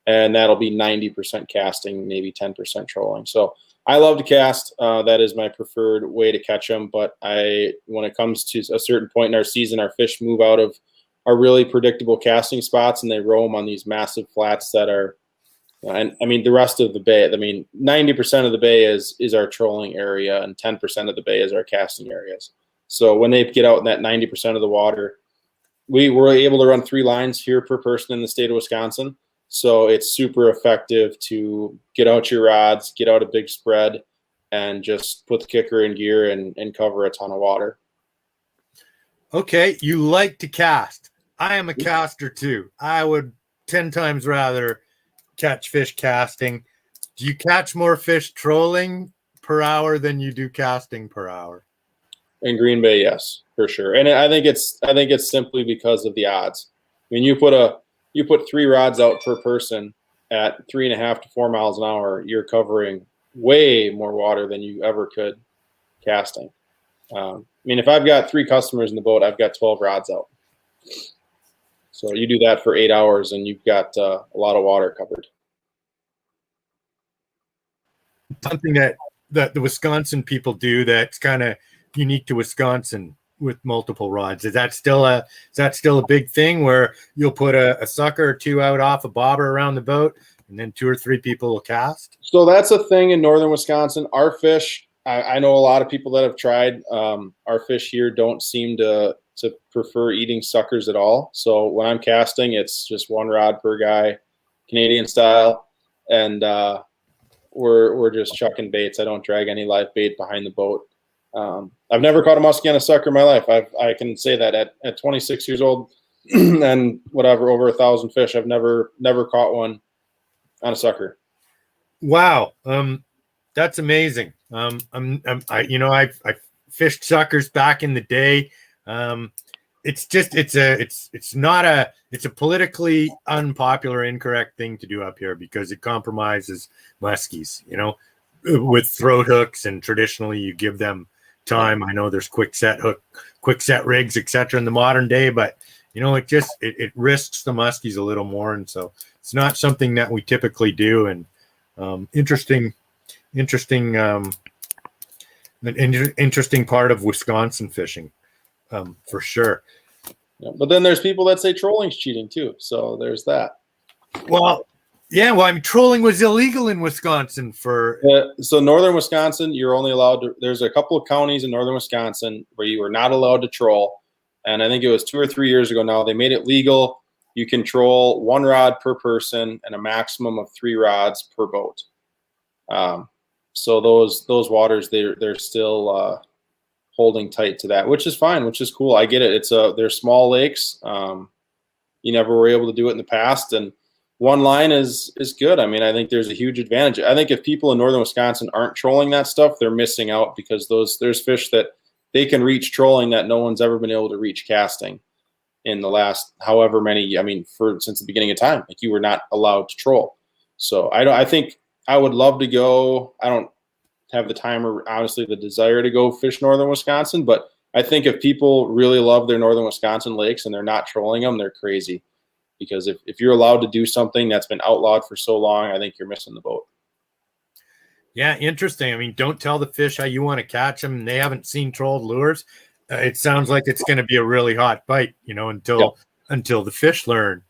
And that'll be 90% casting, maybe 10% trolling. So I love to cast. That is my preferred way to catch them. But when it comes to a certain point in our season, our fish move out of our really predictable casting spots and they roam on these massive flats that are, and I mean, the rest of the bay, 90% of the bay is our trolling area and 10% of the bay is our casting areas. So when they get out in that 90% of the water, we were able to run 3 lines here per person in the state of Wisconsin. So it's super effective to get out your rods, get out a big spread, and just put the kicker in gear and cover a ton of water. Okay, you like to cast. I am a caster too. I would 10 times rather catch fish casting. Do you catch more fish trolling per hour than you do casting per hour? In Green Bay, yes, for sure. And I think it's simply because of the odds. I mean, you put 3 rods out per person at 3.5 to 4 miles an hour, you're covering way more water than you ever could casting. I mean, if I've got 3 customers in the boat, I've got 12 rods out. So you do that for 8 hours, and you've got a lot of water covered. Something that the Wisconsin people do that's kind of unique to Wisconsin with multiple rods. Is that still a big thing where you'll put a sucker or two out off a bobber around the boat, and then 2 or 3 people will cast? So that's a thing in northern Wisconsin. Our fish, I know a lot of people that have tried. Our fish here don't seem to prefer eating suckers at all. So when I'm casting, it's just 1 rod per guy, Canadian style, and we're just chucking baits. I don't drag any live bait behind the boat. I've never caught a muskie on a sucker in my life. I can say that at 26 years old and whatever, over 1,000 fish, I've never caught one on a sucker. Wow. That's amazing. I fished suckers back in the day. It's a politically unpopular, incorrect thing to do up here because it compromises muskies, with throat hooks, and traditionally you give them time. I know there's quick set rigs, etc. in the modern day, but it risks the muskies a little more, and so it's not something that we typically do. And interesting part of Wisconsin fishing, for sure. Yeah, but then there's people that say trolling's cheating too, so there's that. Well, trolling was illegal in Wisconsin for. So northern Wisconsin, you're only allowed to. There's a couple of counties in northern Wisconsin where you are not allowed to troll, and I think it was 2 or 3 years ago now they made it legal. You can troll 1 rod per person and a maximum of 3 rods per boat. So those waters, they're still holding tight to that, which is fine, which is cool. I get it. They're small lakes. You never were able to do it in the past, and 1 line is good. I mean, I think there's a huge advantage. I think if people in northern Wisconsin aren't trolling that stuff, they're missing out, because there's fish that they can reach trolling that no one's ever been able to reach casting in the last however many. I mean, since the beginning of time, like you were not allowed to troll. So I think I would love to go. I don't have the time or honestly the desire to go fish northern Wisconsin, but I think if people really love their northern Wisconsin lakes and they're not trolling them, they're crazy. Because if you're allowed to do something that's been outlawed for so long, I think you're missing the boat. Yeah, interesting. I mean, don't tell the fish how you want to catch them. They haven't seen trolled lures. It sounds like it's going to be a really hot bite, until the fish learn.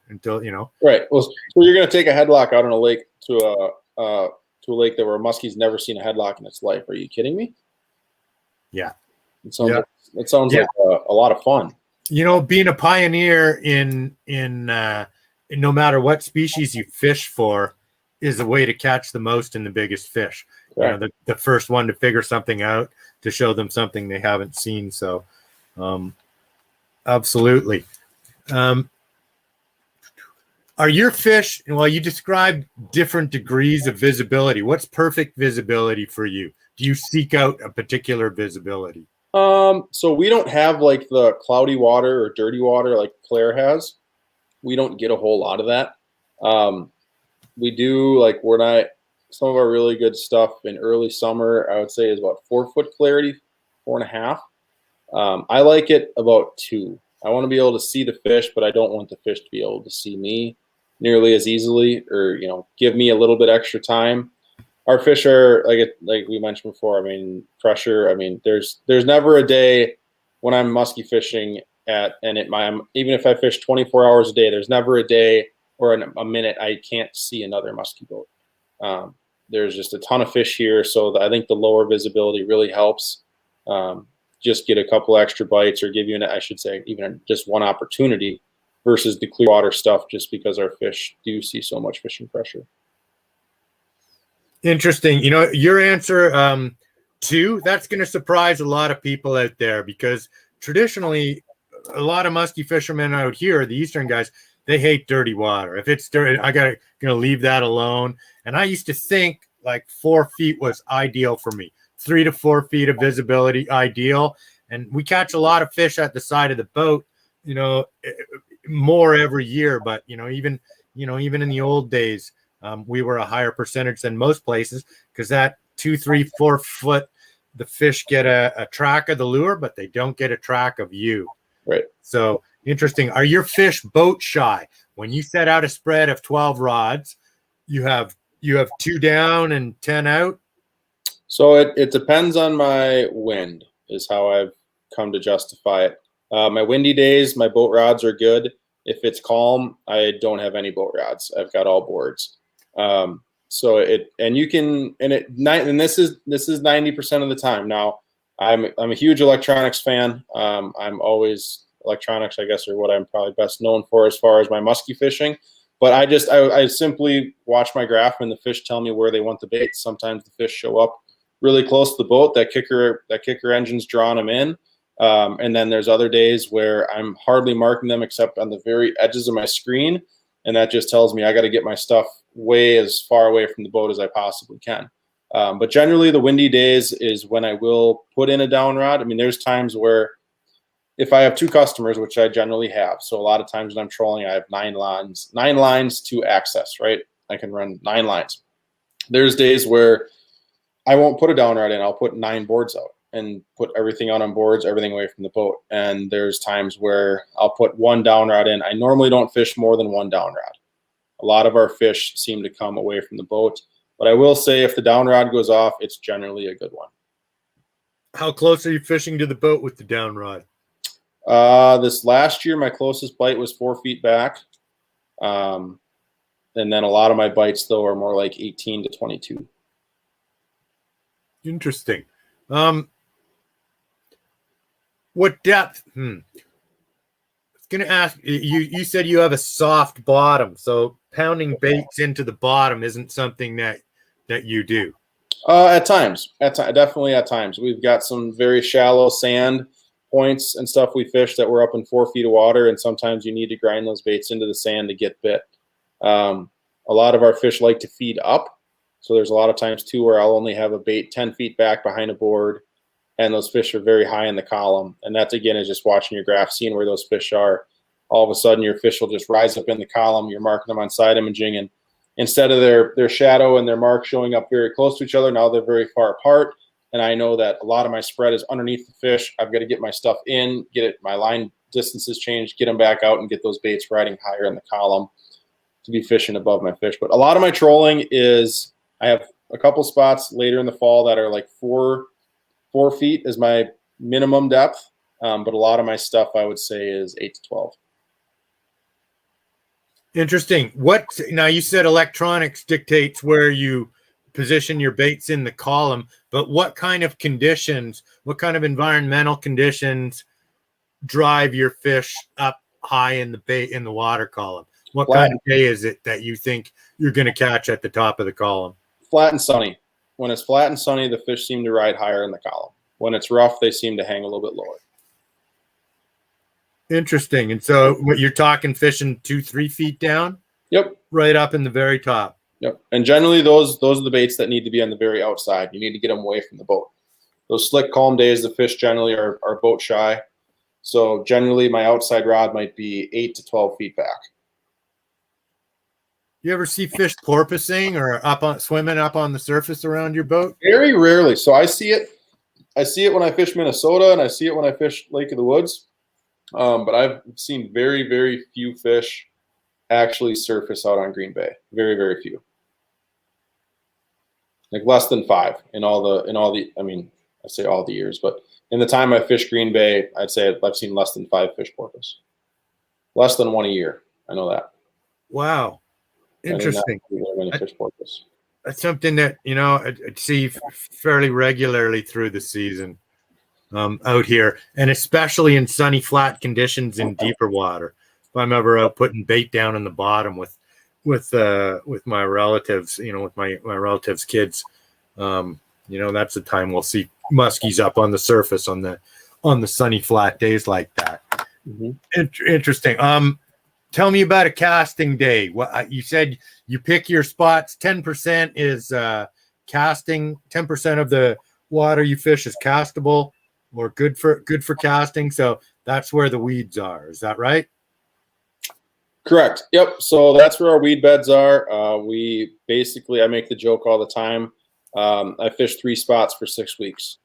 Right. Well, so you're going to take a headlock out on a lake to a lake that where a muskie's never seen a headlock in its life. Are you kidding me? Yeah. It sounds like a lot of fun. Being a pioneer in no matter what species you fish for is a way to catch the most and the biggest fish. Right. The first one to figure something out, to show them something they haven't seen. So, absolutely. Are your fish, well, you described different degrees of visibility. What's perfect visibility for you? Do you seek out a particular visibility? So we don't have like the cloudy water or dirty water like Clair has. We don't get a whole lot of that. We do like some of our really good stuff in early summer, I would say is about 4 foot clarity, 4.5. I like it about 2. I want to be able to see the fish, but I don't want the fish to be able to see me nearly as easily, or give me a little bit extra time. Our fish are like we mentioned before. I mean, pressure. I mean, there's never a day when I'm musky fishing even if I fish 24 hours a day, there's never a day or a minute I can't see another musky boat. There's just a ton of fish here, so I think the lower visibility really helps. Just get a couple extra bites, or give you even just one opportunity, versus the clear water stuff, just because our fish do see so much fishing pressure. Interesting. Your answer, 2, that's going to surprise a lot of people out there, because traditionally a lot of musky fishermen out here, the eastern guys, they hate dirty water. If it's dirty, gonna leave that alone. And I used to think like 4 feet was ideal for me. 3 to 4 feet of visibility, ideal. And we catch a lot of fish at the side of the boat, more every year. But even in the old days, we were a higher percentage than most places, because that 2, 3, 4 foot, the fish get a track of the lure, but they don't get a track of you. Right. So Interesting. Are your fish boat shy? When you set out a spread of 12 rods, you have 2 down and 10 out? So it depends on my wind is how I've come to justify it. My windy days, my boat rods are good. If it's calm, I don't have any boat rods. I've got all boards. So this is 90% of the time. Now I'm a huge electronics fan. I'm always electronics, I guess, are what I'm probably best known for as far as my musky fishing. But I simply watch my graph and the fish tell me where they want the bait. Sometimes the fish show up really close to the boat. That kicker engine's drawing them in. And then there's other days where I'm hardly marking them except on the very edges of my screen. And that just tells me I got to get my stuff way as far away from the boat as I possibly can. But generally the windy days is when I will put in a down rod. I mean, there's times where if I have 2 customers, which I generally have, so a lot of times when I'm trolling, I have 9 lines to access, right? I can run 9 lines. There's days where I won't put a down rod in. I'll put 9 boards out and put everything out on boards, everything away from the boat. And there's times where I'll put 1 down rod in. I normally don't fish more than 1 down rod. A lot of our fish seem to come away from the boat. But I will say if the down rod goes off, it's generally a good one. How close are you fishing to the boat with the down rod? This last year, my closest bite was 4 feet back. And then a lot of my bites, though, are more like 18 to 22. Interesting. What depth? I was going to ask, you said you have a soft bottom, so pounding baits into the bottom isn't something that you do. At times, definitely at times. We've got some very shallow sand points and stuff we fish that we're up in 4 feet of water, and sometimes you need to grind those baits into the sand to get bit. A lot of our fish like to feed up, so there's a lot of times too where I'll only have a bait 10 feet back behind a board, and those fish are very high in the column. And that again is just watching your graph, seeing where those fish are. All of a sudden, your fish will just rise up in the column. You're marking them on side imaging, and instead of their shadow and their mark showing up very close to each other, now they're very far apart. And I know that a lot of my spread is underneath the fish. I've got to get my stuff in, my line distances changed, get them back out, and get those baits riding higher in the column to be fishing above my fish. But a lot of my trolling is I have a couple spots later in the fall that are like 4 feet is my minimum depth. But a lot of my stuff I would say is 8 to 12. Interesting. Now you said electronics dictates where you position your baits in the column, but what kind of environmental conditions drive your fish up high in the water column? What kind of day is it that you think you're going to catch at the top of the column? Flat and sunny. When it's flat and sunny, the fish seem to ride higher in the column. When it's rough, they seem to hang a little bit lower. Interesting. And so what you're talking fishing 2-3 feet down? Yep. Right up in the very top. Yep. And generally those are the baits that need to be on the very outside. You need to get them away from the boat. Those slick, calm days, the fish generally are boat shy. So generally my outside rod might be 8 to 12 feet back. You ever see fish porpoising or swimming up on the surface around your boat? Very rarely. So I see it when I fish Minnesota, and I see it when I fish Lake of the Woods. But I've seen very, very few fish actually surface out on Green Bay. Very, very few. Like less than 5 in all the. I mean, I say all the years, but in the time I fished Green Bay, I'd say I've seen less than 5 fish porpoise. Less than 1 a year. I know that. Wow, interesting. Many fish porpoise. That's something that I see fairly regularly through the season out here, and especially in sunny, flat conditions in deeper water. If I'm ever out putting bait down in the bottom with my relatives, with my relatives' kids, that's the time we'll see muskies up on the surface on the sunny, flat days like that. Mm-hmm. Interesting. Tell me about a casting day. What you said you pick your spots. 10% is casting. 10% of the water you fish is castable or good for casting. So that's where the weeds are. Is that right? Correct. Yep. So that's where our weed beds are. I make the joke all the time. I fish 3 spots for 6 weeks.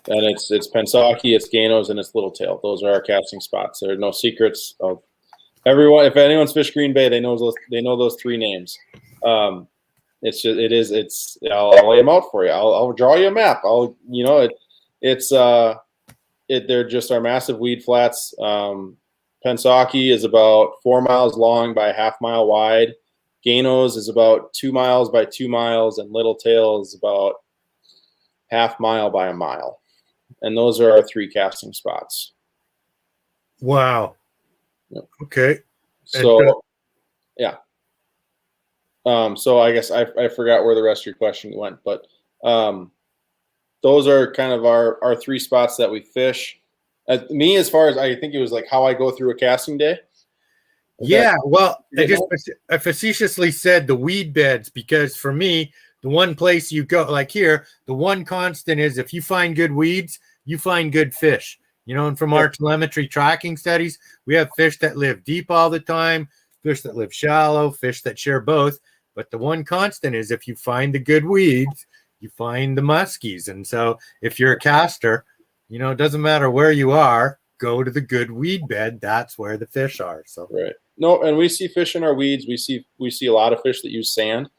And it's Pensaki, it's Ganos, and it's Littletail. Those are our casting spots. There are no secrets of everyone. If anyone's fished Green Bay, they know those three names. I'll lay them out for you. I'll draw you a map. They're just our massive weed flats. Pensaki is about 4 miles long by a half-mile wide. Ganos is about 2 miles by 2 miles, and Littletail is about half-mile by a mile. And those are our three casting spots. Wow. Yep. Okay. So, yeah. So I guess I forgot where the rest of your question went, but those are kind of our three spots that we fish. Me, as far as I think it was like how I go through a casting day. I facetiously said the weed beds because for me, the one place you go, like here, the one constant is if you find good weeds, you find good fish. And from our telemetry tracking studies, we have fish that live deep all the time, fish that live shallow, fish that share both. But the one constant is if you find the good weeds, you find the muskies. And so if you're a caster, it doesn't matter where you are, go to the good weed bed. That's where the fish are. So right. No, and we see fish in our weeds. We see a lot of fish that use sand.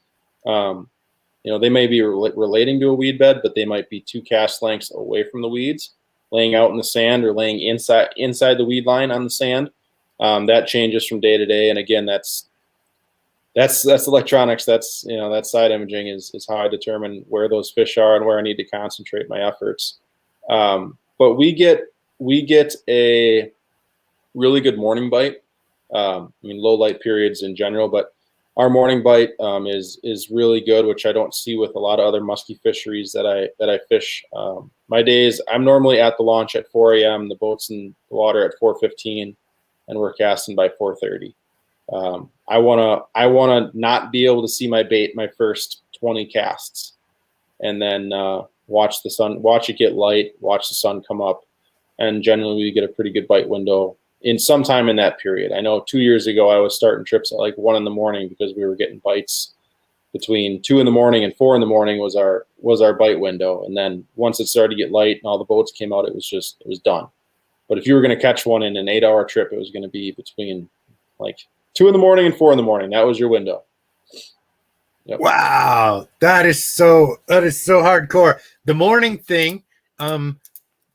They may be relating to a weed bed, but they might be 2 cast lengths away from the weeds, laying out in the sand or laying inside the weed line on the sand. That changes from day to day. And again, that's electronics. That's side imaging is how I determine where those fish are and where I need to concentrate my efforts. But we get a really good morning bite. Low light periods in general, but our morning bite is really good, which I don't see with a lot of other musky fisheries that I fish. My days, I'm normally at the launch at 4 a.m. The boat's in the water at 4:15, and we're casting by 4:30. I wanna not be able to see my bait my first 20 casts, and then watch it get light, watch the sun come up, and generally we get a pretty good bite window in sometime in that period. I know 2 years ago I was starting trips at like 1 in the morning because we were getting bites between 2 in the morning and 4 in the morning was our bite window. And then once it started to get light and all the boats came out, it was done. But if you were going to catch one in an 8-hour trip, it was going to be between like 2 in the morning and 4 in the morning. That was your window. Yep. Wow, that is so hardcore. The morning thing,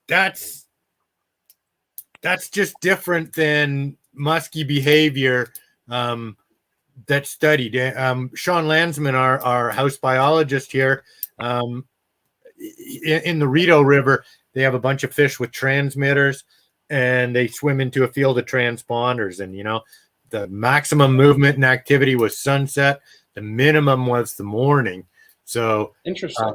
that's just different than musky behavior that's studied. Sean Landsman, our house biologist here, in the Rideau River, they have a bunch of fish with transmitters, and they swim into a field of transponders. And the maximum movement and activity was sunset. The minimum was the morning. So interesting.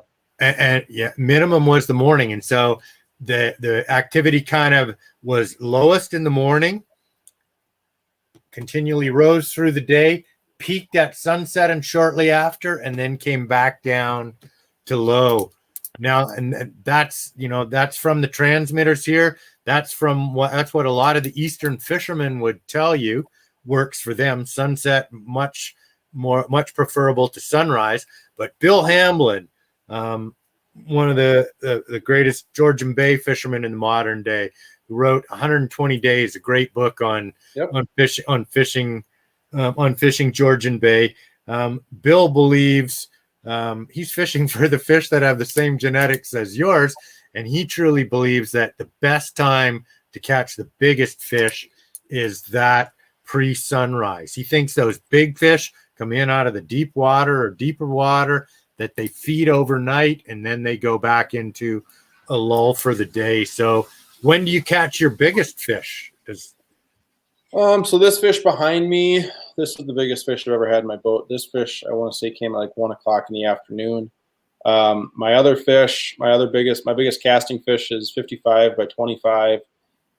Minimum was the morning, and so the activity kind of was lowest in the morning, continually rose through the day, peaked at sunset and shortly after, and then came back down to low. Now, and that's from the transmitters here. That's what a lot of the Eastern fishermen would tell you works for them. Sunset much preferable to sunrise. But Bill Hamblin, one of the greatest Georgian Bay fishermen in the modern day, who wrote 120 Days, a great book on fishing Georgian Bay. Bill believes he's fishing for the fish that have the same genetics as yours, and he truly believes that the best time to catch the biggest fish is that pre-sunrise. He thinks those big fish come in out of the deep water or deeper water, that they feed overnight, and then they go back into a lull for the day. So when do you catch your biggest fish? So this fish behind me, this is the biggest fish I've ever had in my boat. This fish, I want to say, came at like 1 o'clock in the afternoon. My biggest casting fish is 55 by 25.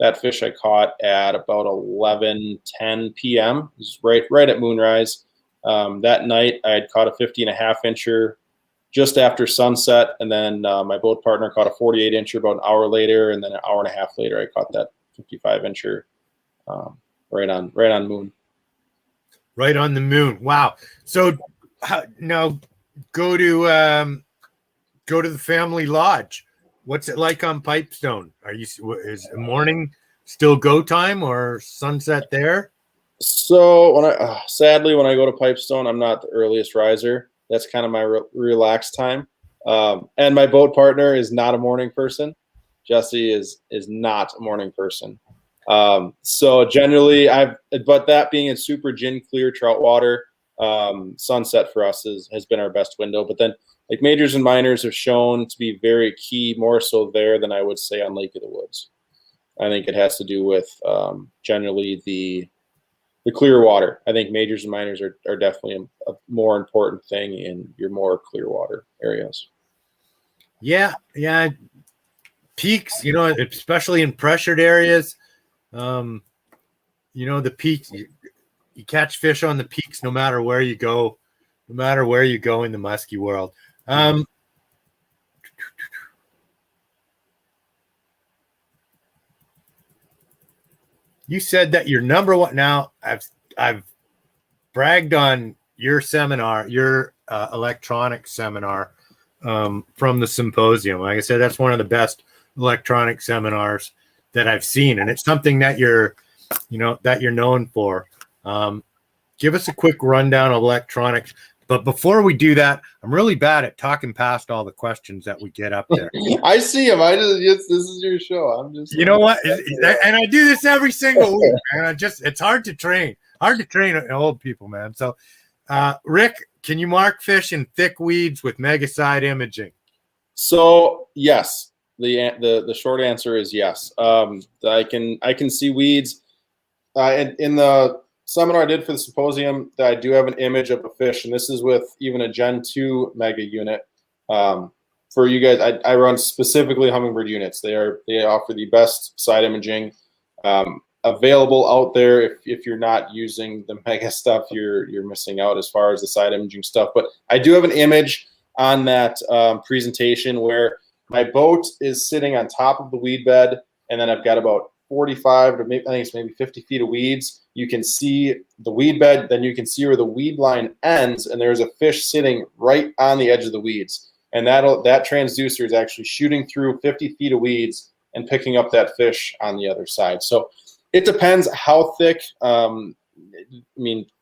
That fish I caught at about 11:10 p.m. It was right at moonrise. That night I had caught a 50.5 incher just after sunset, and then my boat partner caught a 48 incher about an hour later, and then an hour and a half later I caught that 55 incher right on moon. Right on the moon. Wow. So now go to the family lodge. what's it like on Pipestone? Is morning still go time or sunset there? So sadly, when I go to Pipestone, I'm not the earliest riser. That's kind of my relaxed time. And my boat partner is not a morning person. Jesse is not a morning person. So generally, but that being in super gin clear trout water, sunset for us has been our best window. But then, like, majors and minors have shown to be very key, more so there than I would say on Lake of the Woods. I think it has to do with generally the clear water. I think majors and minors are definitely a more important thing in your more clear water areas. Yeah. Peaks, especially in pressured areas. The peaks, you catch fish on the peaks no matter where you go in the musky world. You said that your number one. Now I've bragged on your seminar, your electronic seminar from the symposium. Like I said, that's one of the best electronic seminars that I've seen, and it's something that you're known for. Give us a quick rundown of electronics. But before we do that, I'm really bad at talking past all the questions that we get up there. I see them. This is your show. I'm just. You know what? And I do this every single week, man. It's hard to train. Old people, man. So, Rick, can you mark fish in thick weeds with megaside imaging? So yes, the short answer is yes. I can see weeds. In the seminar I did for the symposium, I do have an image of a fish, and this is with even a Gen 2 mega unit. For you guys, I run specifically hummingbird units. They offer the best side imaging available out there. If you're not using the mega stuff, you're missing out as far as the side imaging stuff. But I do have an image on that presentation where my boat is sitting on top of the weed bed, and then I've got about 45 to maybe 50 feet of weeds. You can see the weed bed, then you can see where the weed line ends, and there's a fish sitting right on the edge of the weeds. And that transducer is actually shooting through 50 feet of weeds and picking up that fish on the other side. So it depends how thick.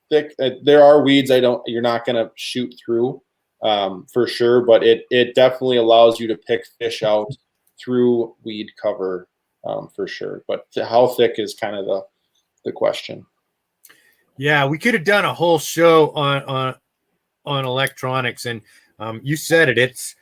Thick. There are weeds you're not going to shoot through for sure, but it definitely allows you to pick fish out through weed cover for sure. But how thick is kind of the question. Yeah, we could have done a whole show on electronics, and you said it. It's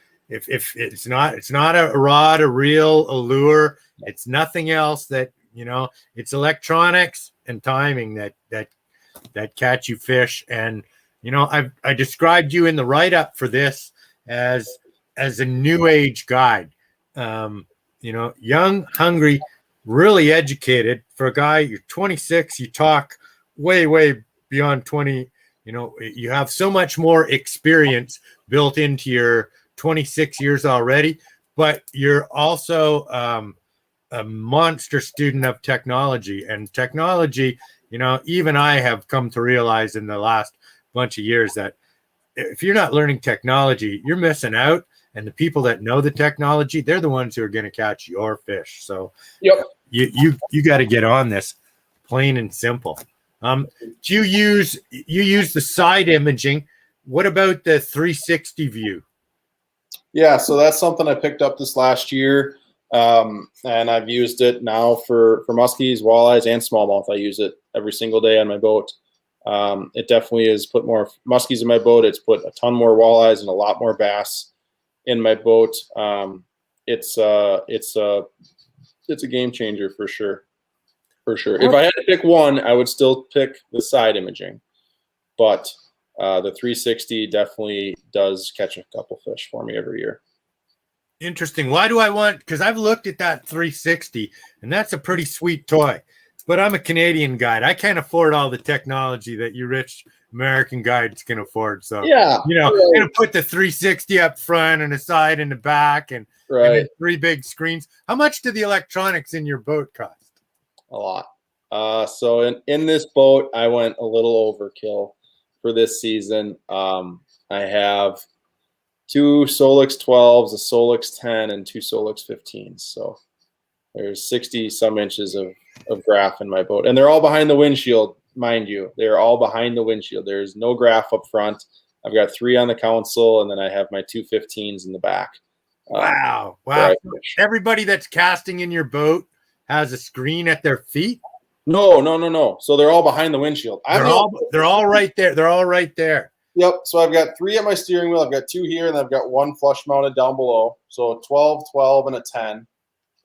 not a rod, a reel, a lure. It's nothing else that it's electronics and timing that catch you fish. And I described you in the write-up for this as a new age guide. Young, hungry, really educated. For a guy, you're 26, you talk way beyond 20. You have so much more experience built into your 26 years already, but you're also a monster student of technology. And technology, even I have come to realize in the last bunch of years that if you're not learning technology, you're missing out. And the people that know the technology, they're the ones who are going to catch your fish. So yep. You got to get on this, plain and simple. Do you use the side imaging? What about the 360 view? Yeah, so that's something I picked up this last year, and I've used it now for muskies, walleyes, and smallmouth. I use it every single day on my boat. It definitely has put more muskies in my boat. It's put a ton more walleyes and a lot more bass in my boat. It's a game changer for sure. If I had to pick one, I would still pick the side imaging, but the 360 definitely does catch a couple fish for me every year. Interesting. Why do I want? Because I've looked at that 360, and that's a pretty sweet toy. But I'm a Canadian guide. I can't afford all the technology that you rich American guides can afford. So yeah, I'm gonna put the 360 up front and a side and the back, and 3 big screens. How much do the electronics in your boat cost? A lot. So in this boat, I went a little overkill for this season. I have 2 Solix 12s, a Solix 10, and 2 Solix 15s. So there's 60 some inches of graph in my boat, and they're all behind the windshield, mind you. They're all behind the windshield. There's no graph up front. I've got 3 on the console, and then I have my 2 15s in the back. Wow. Everybody that's casting in your boat has a screen at their feet? No. So they're all behind the windshield. They're all right there. They're all right there. Yep. So I've got 3 at my steering wheel. I've got 2 here, and I've got 1 flush mounted down below. So a 12, 12, and a 10.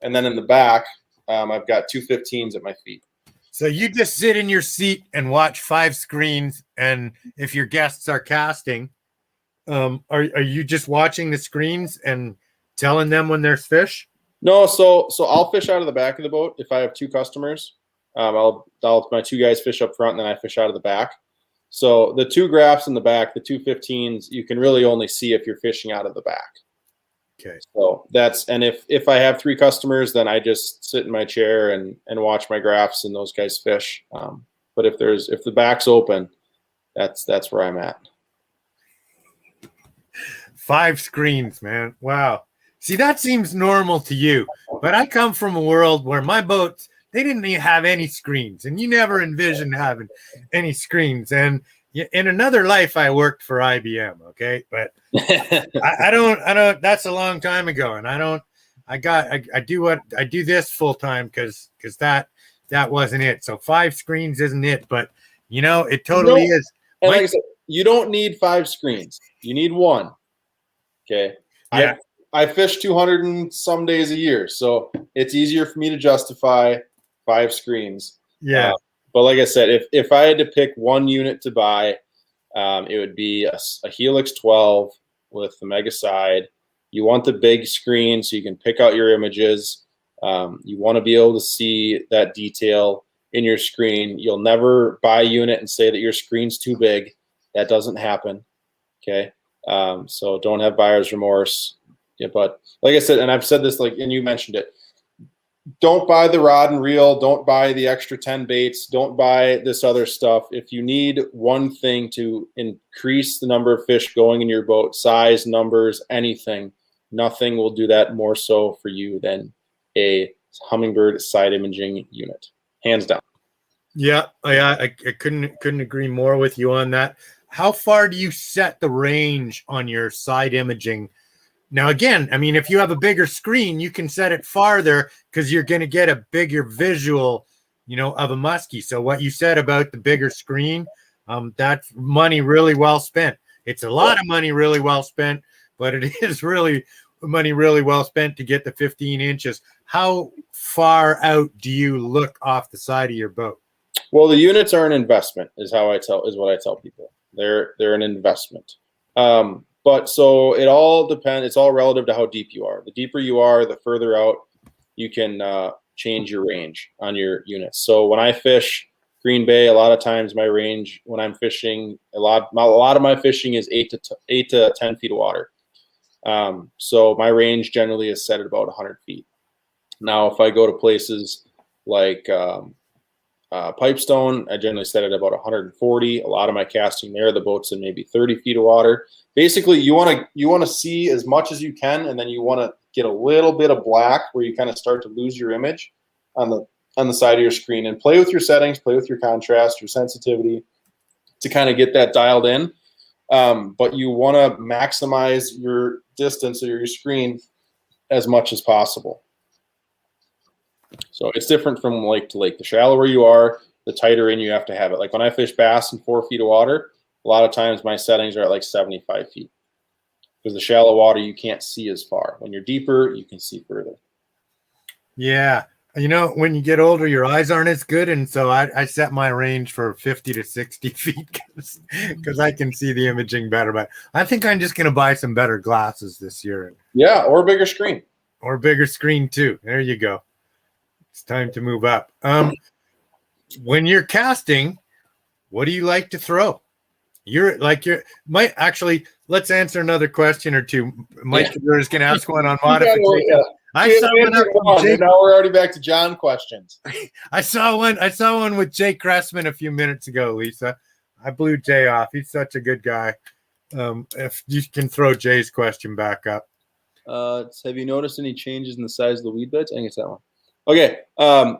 And then in the back, I've got 2 15s at my feet. So you just sit in your seat and watch 5 screens. And if your guests are casting, are you just watching the screens and telling them when there's fish? No. So I'll fish out of the back of the boat if I have 2 customers. I'll my 2 guys fish up front, and then I fish out of the back. So the 2 graphs in the back, the 2 15s, you can really only see if you're fishing out of the back. Okay. So and if I have 3 customers, then I just sit in my chair and watch my graphs and those guys fish. But if the back's open, that's where I'm at. 5 screens, man. Wow. See, that seems normal to you, but I come from a world where my boats, they didn't even have any screens, and you never envisioned having any screens. And in another life, I worked for IBM. Okay. But I don't, that's a long time ago. And I do this full time because that wasn't it. So 5 screens isn't it, but it totally is. And like I said, you don't need 5 screens. You need 1. Okay. Yeah. I fish 200 and some days a year, so it's easier for me to justify 5 screens. Yeah. But like I said, if I had to pick 1 unit to buy, it would be a Helix 12 with the mega side. You want the big screen so you can pick out your images. You want to be able to see that detail in your screen. You'll never buy a unit and say that your screen's too big. That doesn't happen. Okay. So don't have buyer's remorse. Yeah, but like I said, and I've said this, and you mentioned it, don't buy the rod and reel. Don't buy the extra 10 baits. Don't buy this other stuff. If you need one thing to increase the number of fish going in your boat, size, numbers, anything, nothing will do that more so for you than a Humminbird side imaging unit, hands down. Yeah, I couldn't agree more with you on that. How far do you set the range on your side imaging? Now, again, I mean, if you have a bigger screen, you can set it farther because you're going to get a bigger visual, of a muskie. So what you said about the bigger screen, that's money really well spent. It's a lot of money really well spent, but it is really money really well spent to get the 15 inches. How far out do you look off the side of your boat? Well, the units are an investment, is what I tell people. They're an investment. But so it all depends. It's all relative to how deep you are. The deeper you are, the further out you can change your range on your units. So when I fish Green Bay, a lot of times my range when I'm fishing, a lot of my fishing is 8 to 10 feet of water. So my range generally is set at about 100 feet. Now, if I go to places like Pipestone, I generally set it about 140. A lot of my casting there, the boat's in maybe 30 feet of water. Basically, you want to see as much as you can, and then you want to get a little bit of black where you kind of start to lose your image on the side of your screen, and play with your settings, play with your contrast, your sensitivity to kind of get that dialed in. But you want to maximize your distance of your screen as much as possible. So it's different from lake to lake. The shallower you are, the tighter in you have to have it. Like when I fish bass in 4 feet of water, a lot of times my settings are at like 75 feet. Because the shallow water, you can't see as far. When you're deeper, you can see further. Yeah. When you get older, your eyes aren't as good. And so I set my range for 50 to 60 feet because I can see the imaging better. But I think I'm just going to buy some better glasses this year. Yeah, or a bigger screen. Or bigger screen too. There you go. It's time to move up. When you're casting, what do you like to throw? Let's answer another question or two. Mike is going to ask one on modification. I saw one up from Jake. Now we're already back to John questions. I saw one with Jake Cressman a few minutes ago, Lisa. I blew Jay off. He's such a good guy. If you can throw Jay's question back up. Have you noticed any changes in the size of the weed beds? I think it's that one. Okay.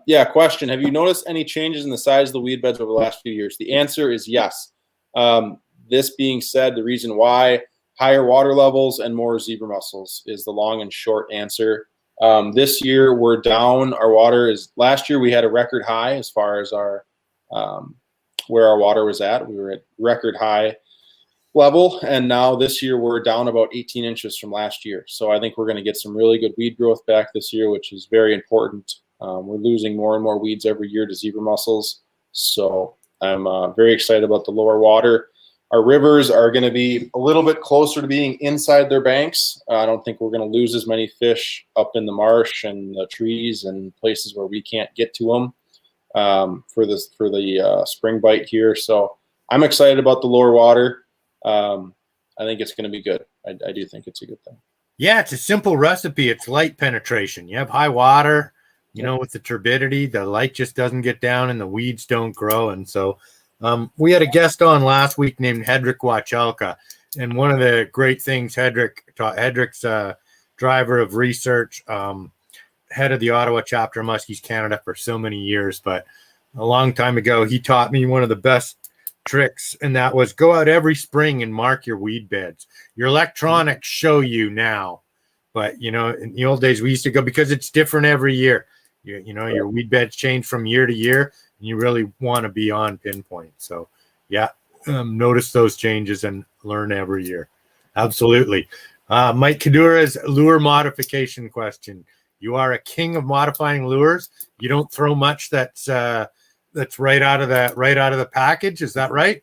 Yeah. Question. Have you noticed any changes in the size of the weed beds over the last few years? The answer is yes. This being said, the reason why, higher water levels and more zebra mussels is the long and short answer. This year we're down. Our water is, last year we had a record high as far as our where our water was at. We were at record high level, and now this year we're down about 18 inches from last year. So I think we're going to get some really good weed growth back this year, which is very important. We're losing more and more weeds every year to zebra mussels, so I'm very excited about the lower water. Our rivers are going to be a little bit closer to being inside their banks. I don't think we're going to lose as many fish up in the marsh and the trees and places where we can't get to them for the spring bite here. So I'm excited about the lower water. I think it's going to be good. I do think it's a good thing. Yeah, it's a simple recipe. It's light penetration. You have high water, you know, with the turbidity, the light just doesn't get down and the weeds don't grow. And so we had a guest on last week named Hedrick Wachelka. And one of the great things Hedrick's driver of research, head of the Ottawa chapter of Muskies Canada for so many years. But a long time ago, he taught me one of the best tricks, and that was go out every spring and mark your weed beds. Your electronics show you now, but you know, in the old days we used to go, because it's different every year. You know, your weed beds change from year to year, and you really want to be on pinpoint. So yeah, notice those changes and learn every year. Absolutely. Mike Kadura's lure modification question. You are a king of modifying lures. You don't throw much that's right out of the package. Is that right?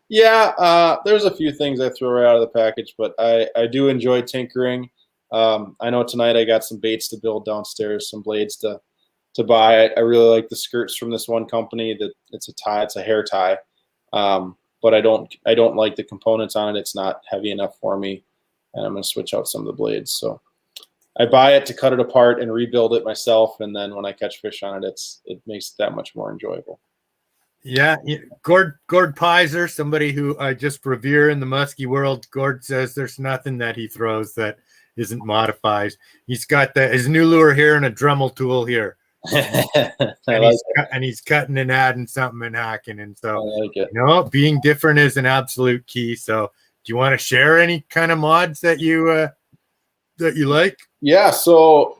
Yeah, there's a few things I throw right out of the package, but I do enjoy tinkering. I know tonight I got some baits to build downstairs, some blades to buy. I really like the skirts from this one company. That it's a hair tie, but I don't like the components on it. It's not heavy enough for me, and I'm going to switch out some of the blades. So I buy it to cut it apart and rebuild it myself, and then when I catch fish on it, it makes it that much more enjoyable. Yeah, Gord Pizer, somebody who I just revere in the musky world. Gord says there's nothing that he throws that isn't modified. He's got his new lure here and a Dremel tool here, and he's cutting and adding something and hacking, and so like it. You know, being different is an absolute key. So, do you want to share any kind of mods that you like? Yeah, so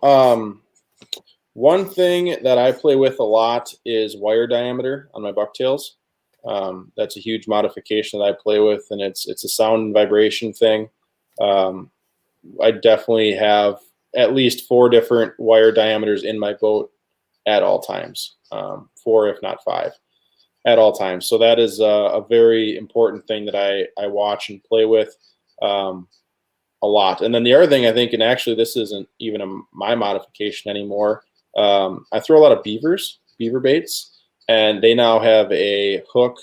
one thing that I play with a lot is wire diameter on my bucktails. That's a huge modification that I play with, and it's a sound and vibration thing. I definitely have at least 4 different wire diameters in my boat at all times, 4 if not 5 at all times. So that is a very important thing that I watch and play with a lot. And then the other thing I think, and actually this isn't even my modification anymore, I throw a lot of beaver baits, and they now have a hook.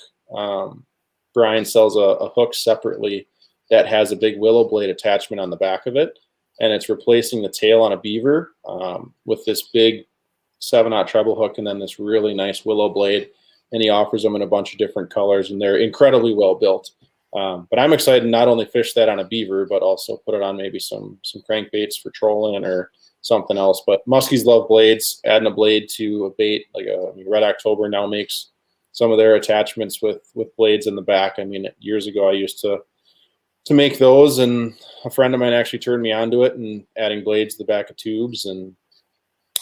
Brian sells a hook separately that has a big willow blade attachment on the back of it, and it's replacing the tail on a beaver with this big 7/0 treble hook and then this really nice willow blade, and he offers them in a bunch of different colors, and they're incredibly well built. But I'm excited to not only fish that on a beaver, but also put it on maybe some crankbaits for trolling or something else. But muskies love blades. Adding a blade to a bait, like Red October now makes some of their attachments with blades in the back. I mean, years ago I used to make those, and a friend of mine actually turned me onto it and adding blades to the back of tubes. And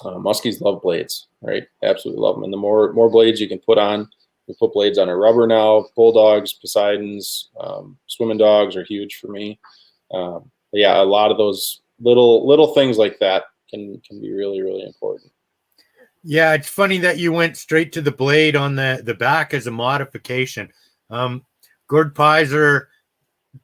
muskies love blades, right? Absolutely love them. And the more blades you can put on, we put blades on our rubber now. Bulldogs, Poseidons, swimming dogs are huge for me. Yeah, a lot of those little things like that can be really, really important. Yeah, it's funny that you went straight to the blade on the back as a modification. Gord Pizer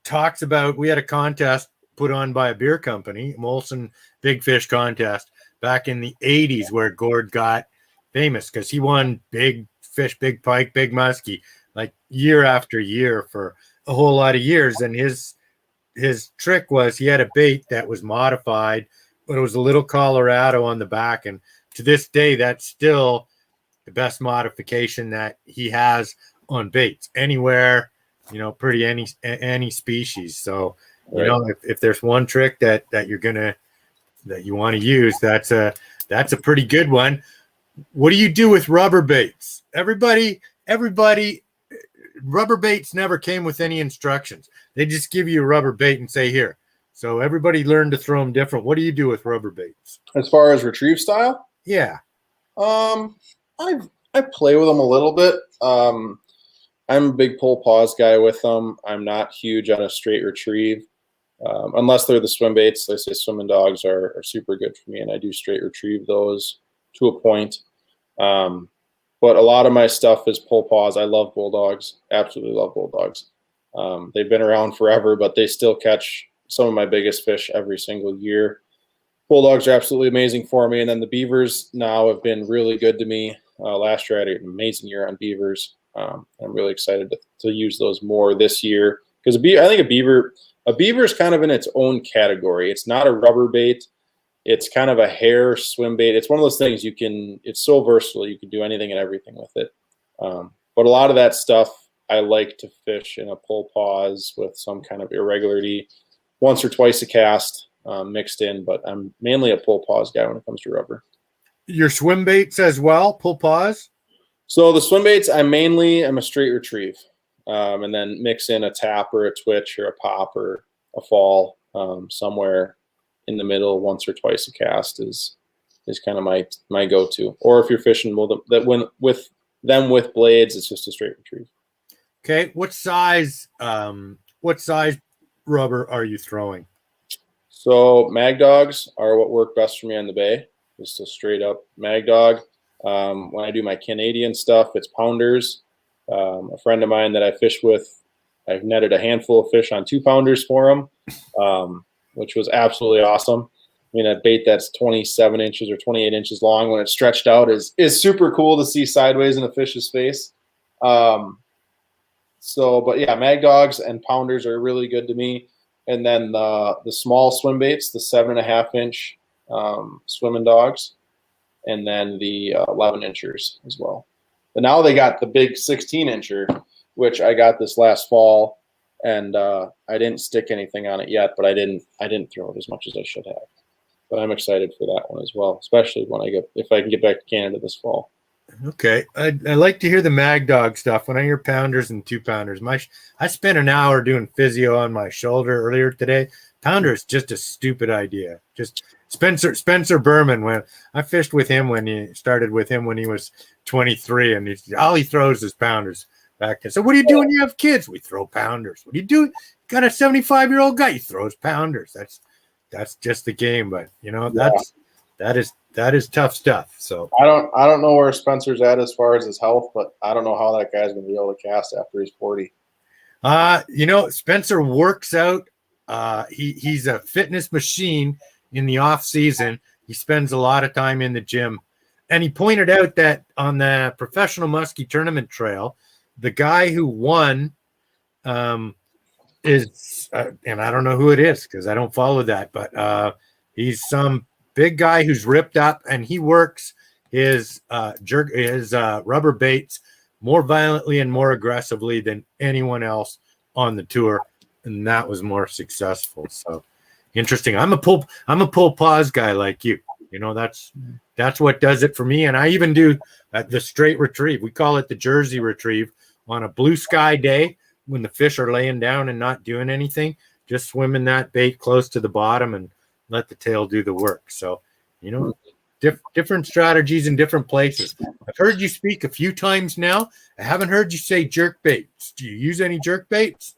talks about, we had a contest put on by a beer company, Molson Big Fish Contest, back in the 80s, where Gord got famous because he won big fish, big pike, big muskie, like year after year for a whole lot of years. And his trick was he had a bait that was modified, but it was a little Colorado on the back. And to this day, that's still the best modification that he has on baits. Anywhere pretty any species. So, Right. if there's one trick that you want to use, that's a pretty good one. What do you do with rubber baits? Everybody, rubber baits never came with any instructions. They just give you a rubber bait and say, here. So everybody learned to throw them different. What do you do with rubber baits? As far as retrieve style? Yeah. I play with them a little bit. I'm a big pull pause guy with them. I'm not huge on a straight retrieve. Unless they're the swim baits. I say swimming dogs are super good for me, and I do straight retrieve those to a point. But a lot of my stuff is pull pause. I love bulldogs. Absolutely love bulldogs. They've been around forever, but they still catch some of my biggest fish every single year. Bulldogs are absolutely amazing for me. And then the beavers now have been really good to me. Last year I had an amazing year on beavers. I'm really excited to use those more this year because I think a beaver is kind of in its own category. It's not a rubber bait. It's kind of a hair swim bait. It's one of those things it's so versatile. You can do anything and everything with it. But a lot of that stuff I like to fish in a pull pause with some kind of irregularity, once or twice a cast mixed in. But I'm mainly a pull pause guy when it comes to rubber. Your swim baits as well, pull pause? So the swim baits, I'm a straight retrieve. And then mix in a tap or a twitch or a pop or a fall somewhere in the middle once or twice a cast is kind of my go-to. Or if you're fishing with blades, it's just a straight retrieve. Okay, what size rubber are you throwing? So mag dogs are what work best for me on the bay. Just a straight up mag dog. When I do my Canadian stuff, it's pounders. A friend of mine that I fish with, I've netted a handful of fish on 2-pounders for him, which was absolutely awesome. I mean, a bait that's 27 inches or 28 inches long when it's stretched out is super cool to see sideways in a fish's face. But yeah, mag dogs and pounders are really good to me. And then the small swim baits, the 7.5-inch swimming dogs, and then the 11-inchers as well. But now they got the big 16-incher, which I got this last fall, and I didn't stick anything on it yet, but I didn't throw it as much as I should have. But I'm excited for that one as well, especially if I can get back to Canada this fall. Okay, I like to hear the mag dog stuff. When I hear pounders and 2-pounders, I spent an hour doing physio on my shoulder earlier today. Pounder is just a stupid idea. Just Spencer Berman, when I fished with him when he was 23, and all he throws is pounders back then. So what do you do when you have kids? We throw pounders. What do you do? Got a 75-year-old guy, he throws pounders. That's just the game, but that is tough stuff. So I don't know where Spencer's at as far as his health, but I don't know how that guy's gonna be able to cast after he's 40. Spencer works out. He's a fitness machine in the off season. He spends a lot of time in the gym, and he pointed out that on the professional muskie tournament trail, the guy who won is and I don't know who it is because I don't follow that, but he's some big guy who's ripped up, and he works his rubber baits more violently and more aggressively than anyone else on the tour, and that was more successful. So interesting. I'm a pull pause guy like you. That's what does it for me. And I even do the straight retrieve. We call it the Jersey retrieve. On a blue sky day when the fish are laying down and not doing anything, just swimming that bait close to the bottom and let the tail do the work. So, different strategies in different places. I've heard you speak a few times now. I haven't heard you say jerk baits. Do you use any jerk baits?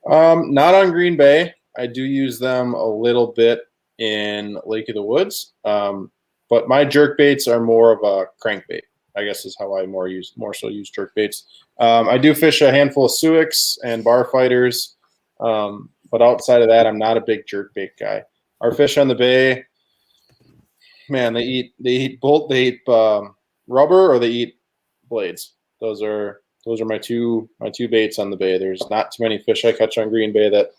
Not on Green Bay. I do use them a little bit in Lake of the Woods. But my jerk baits are more of a crankbait, I guess is how I more so use jerk baits. I do fish a handful of suics and bar fighters. But outside of that, I'm not a big jerk bait guy. Our fish on the bay, man, they eat rubber or they eat blades. Those are my two baits on the bay. There's not too many fish I catch on Green Bay that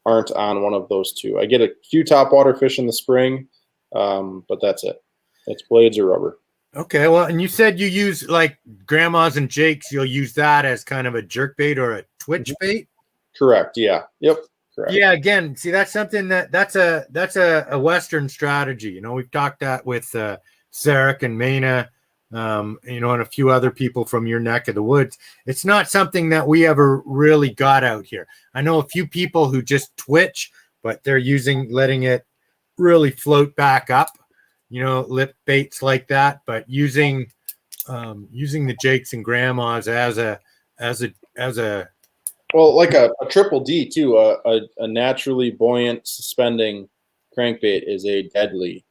aren't on one of those two. I get a few topwater fish in the spring, but that's it. It's blades or rubber. Okay, well, and you said you use like grandmas and jakes. You'll use that as kind of a jerk bait or a twitch bait. Correct. Yeah. Yep. Correct. Yeah. Again, see, that's something that's a Western strategy. You know, we've talked that with Sarek and Mena, you know, and a few other people from your neck of the woods. It's not something that we ever really got out here. I know a few people who just twitch, but they're letting it really float back up. You know, lip baits like that, but using the jakes and grandmas as a well, like a triple D too, a naturally buoyant suspending crankbait is a deadly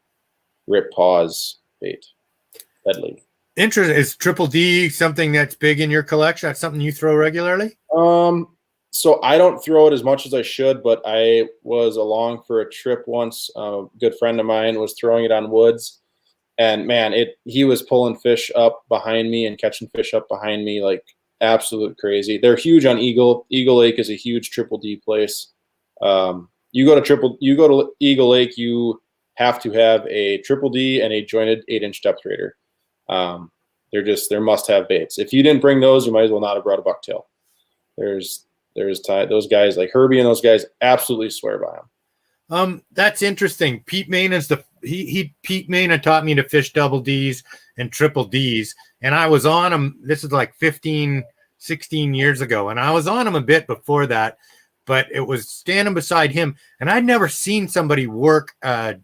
rip pause bait. Deadly. Interesting. Is triple D something that's big in your collection? That's something you throw regularly? So I don't throw it as much as I should, but I was along for a trip once. A good friend of mine was throwing it on woods, and man, he was pulling fish up behind me and catching fish up behind me like absolute crazy. They're huge on Eagle. Eagle Lake is a huge triple D place. You go to Eagle Lake, you have to have a triple D and a jointed 8-inch depth raider. They're must-have baits. If you didn't bring those, you might as well not have brought a bucktail. Those guys like Herbie and those guys absolutely swear by them. That's interesting. Pete Mena Pete Mena taught me to fish double D's and triple D's, and I was on him. This is like 15, 16 years ago, and I was on him a bit before that, but it was standing beside him, and I'd never seen somebody work a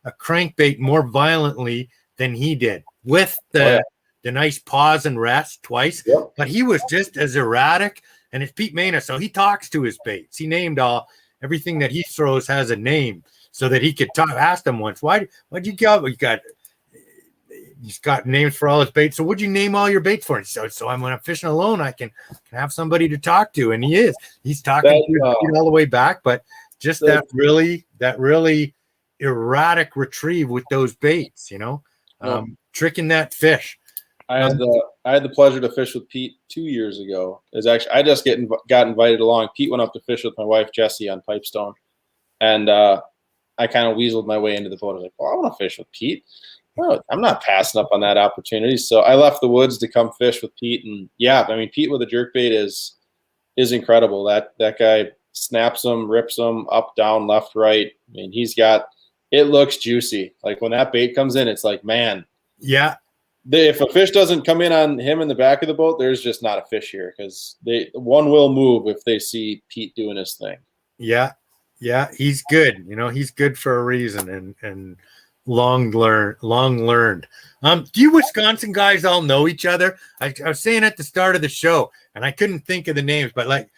crankbait more violently than he did with the nice pause and rest twice. Yep. But he was just as erratic. And it's Pete Mena, so he talks to his baits. He named everything that he throws has a name, so that he could ask them once, why'd you go? He's got names for all his baits. So what'd you name all your baits for? So when I'm fishing alone, I can have somebody to talk to, and he's talking all the way back. But just that really erratic retrieve with those baits, you know, tricking that fish. I had the pleasure to fish with Pete 2 years ago. I just got invited along. Pete went up to fish with my wife Jessie on Pipestone, and I kind of weaseled my way into the boat. I was like, "Well, I want to fish with Pete. Well, I'm not passing up on that opportunity." So I left the woods to come fish with Pete, and yeah, I mean, Pete with a jerkbait is incredible. That guy snaps them, rips them up, down, left, right. I mean, it looks juicy. Like when that bait comes in, it's like, man, yeah. If a fish doesn't come in on him in the back of the boat, there's just not a fish here, because one will move if they see Pete doing his thing. Yeah, he's good. You know, he's good for a reason, and long learned. Do you Wisconsin guys all know each other? I was saying at the start of the show, and I couldn't think of the names, but like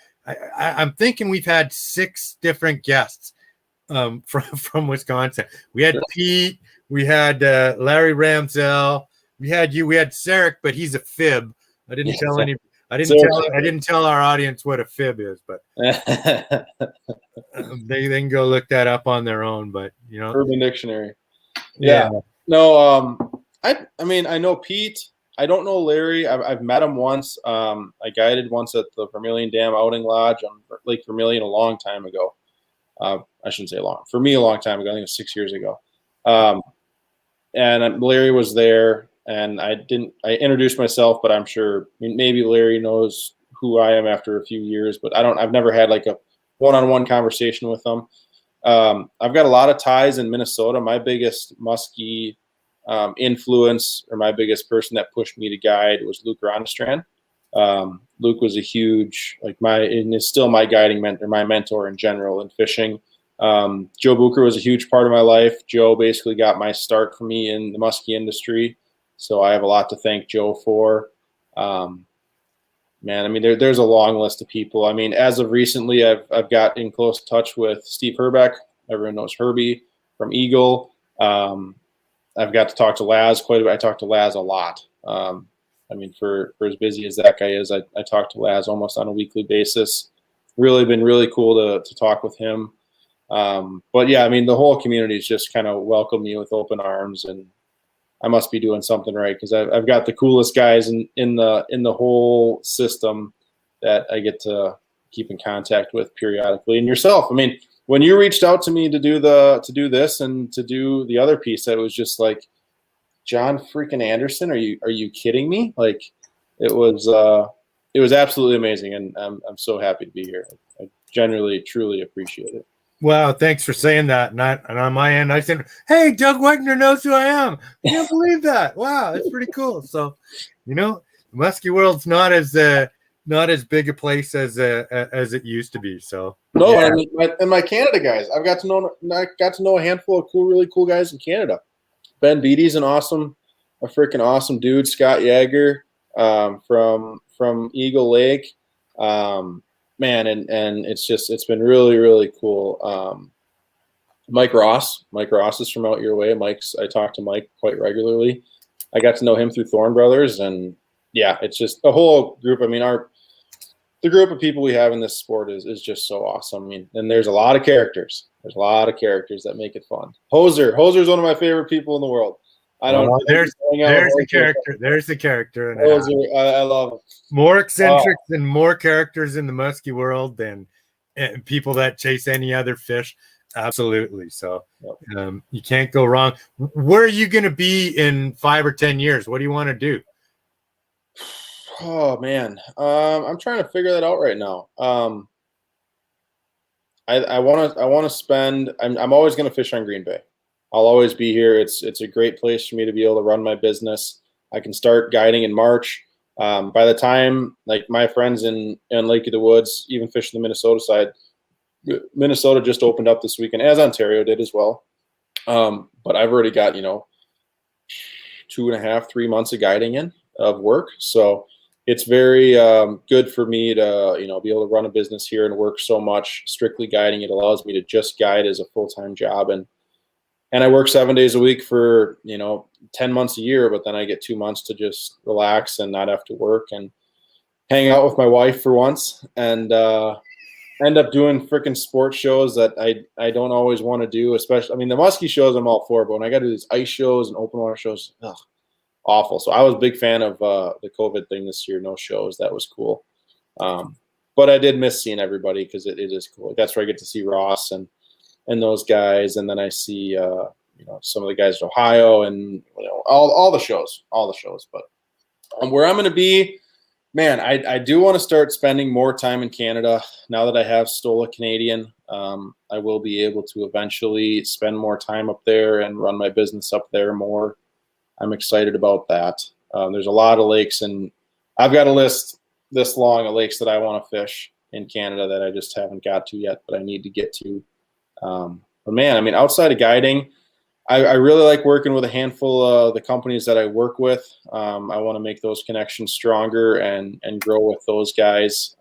I'm thinking we've had 6 different guests from Wisconsin. We had Pete, we had Larry Ramsell. We had Sarek, but he's a fib. I didn't tell our audience what a fib is, but they can go look that up on their own. But you know, Urban Dictionary. Yeah. No. I mean, I know Pete. I don't know Larry. I've met him once. I guided once at the Vermilion Dam Outing Lodge on Lake Vermilion a long time ago. I shouldn't say long. For me, a long time ago. I think it was 6 years ago. And Larry was there. And I introduced myself, but I'm sure maybe Larry knows who I am after a few years, but I've never had like a one-on-one conversation with them. I've got a lot of ties in Minnesota. My biggest musky influence, or my biggest person that pushed me to guide, was Luke Ronnestrand. Luke was a huge, and is still my guiding mentor, my mentor in general in fishing. Joe Bucher was a huge part of my life. Joe basically got my start for me in the musky industry. So I have a lot to thank Joe for. Man, I mean, there's a long list of people. I mean, as of recently, I've got in close touch with Steve Herbeck. Everyone knows Herbie from Eagle. I've got to talk to Laz quite a bit. I talk to Laz a lot. I mean, for as busy as that guy is, I talk to Laz almost on a weekly basis. Really been really cool to talk with him. But yeah, I mean, the whole community has just kind of welcomed me with open arms, and I must be doing something right, because I've got the coolest guys in the whole system that I get to keep in contact with periodically. And yourself, I mean, when you reached out to me to do this and to do the other piece, that was just like, John freaking Anderson. Are you kidding me? Like, it was absolutely amazing, and I'm so happy to be here. I genuinely, truly appreciate it. Wow, thanks for saying that. And on my end, I said, "Hey, Doug Wegner knows who I am." I can't believe that. Wow, that's pretty cool. So, the Musky world's not as big a place as it used to be. So no, yeah. I mean, my Canada guys, I got to know a handful of really cool guys in Canada. Ben Beatty's a freaking awesome dude. Scott Yeager from Eagle Lake. Man, and it's been really, really cool. Mike Ross is from out your way. I talk to Mike quite regularly. I got to know him through Thorn Brothers, and yeah, it's just a whole group. I mean, the group of people we have in this sport is just so awesome. I mean, and there's a lot of characters. There's a lot of characters that make it fun. Hoser's one of my favorite people in the world. There's the character. There's the character. I love him. More eccentrics and more characters in the musky world than people that chase any other fish. Absolutely. So you can't go wrong. Where are you going to be in 5 or 10 years? What do you want to do? Oh man, I'm trying to figure that out right now. I want to spend. I'm always going to fish on Green Bay. I'll always be here. It's a great place for me to be able to run my business. I can start guiding in March. By the time, like, my friends in Lake of the Woods, even fishing the Minnesota side, Minnesota just opened up this weekend, as Ontario did as well. But I've already got 2.5, 3 months of guiding of work. So it's very good for me to be able to run a business here and work so much strictly guiding. It allows me to just guide as a full-time job, and I work 7 days a week for 10 months a year, but then I get 2 months to just relax and not have to work and hang out with my wife for once, and end up doing freaking sports shows that I don't always want to do. Especially, I mean, the musky shows I'm all for, but when I got to do these ice shows and open water shows, awful. So I was a big fan of the COVID thing this year. No shows. That was cool. But I did miss seeing everybody because it is cool. That's where I get to see Ross and those guys. And then I see, some of the guys in Ohio and all the shows. But where I'm going to be, man, I do want to start spending more time in Canada. Now that I have stole a Canadian, I will be able to eventually spend more time up there and run my business up there more. I'm excited about that. There's a lot of lakes, and I've got a list this long of lakes that I want to fish in Canada that I just haven't got to yet, but I need to get to. But man, I mean, outside of guiding, I really like working with a handful of the companies that I work with. I want to make those connections stronger and grow with those guys.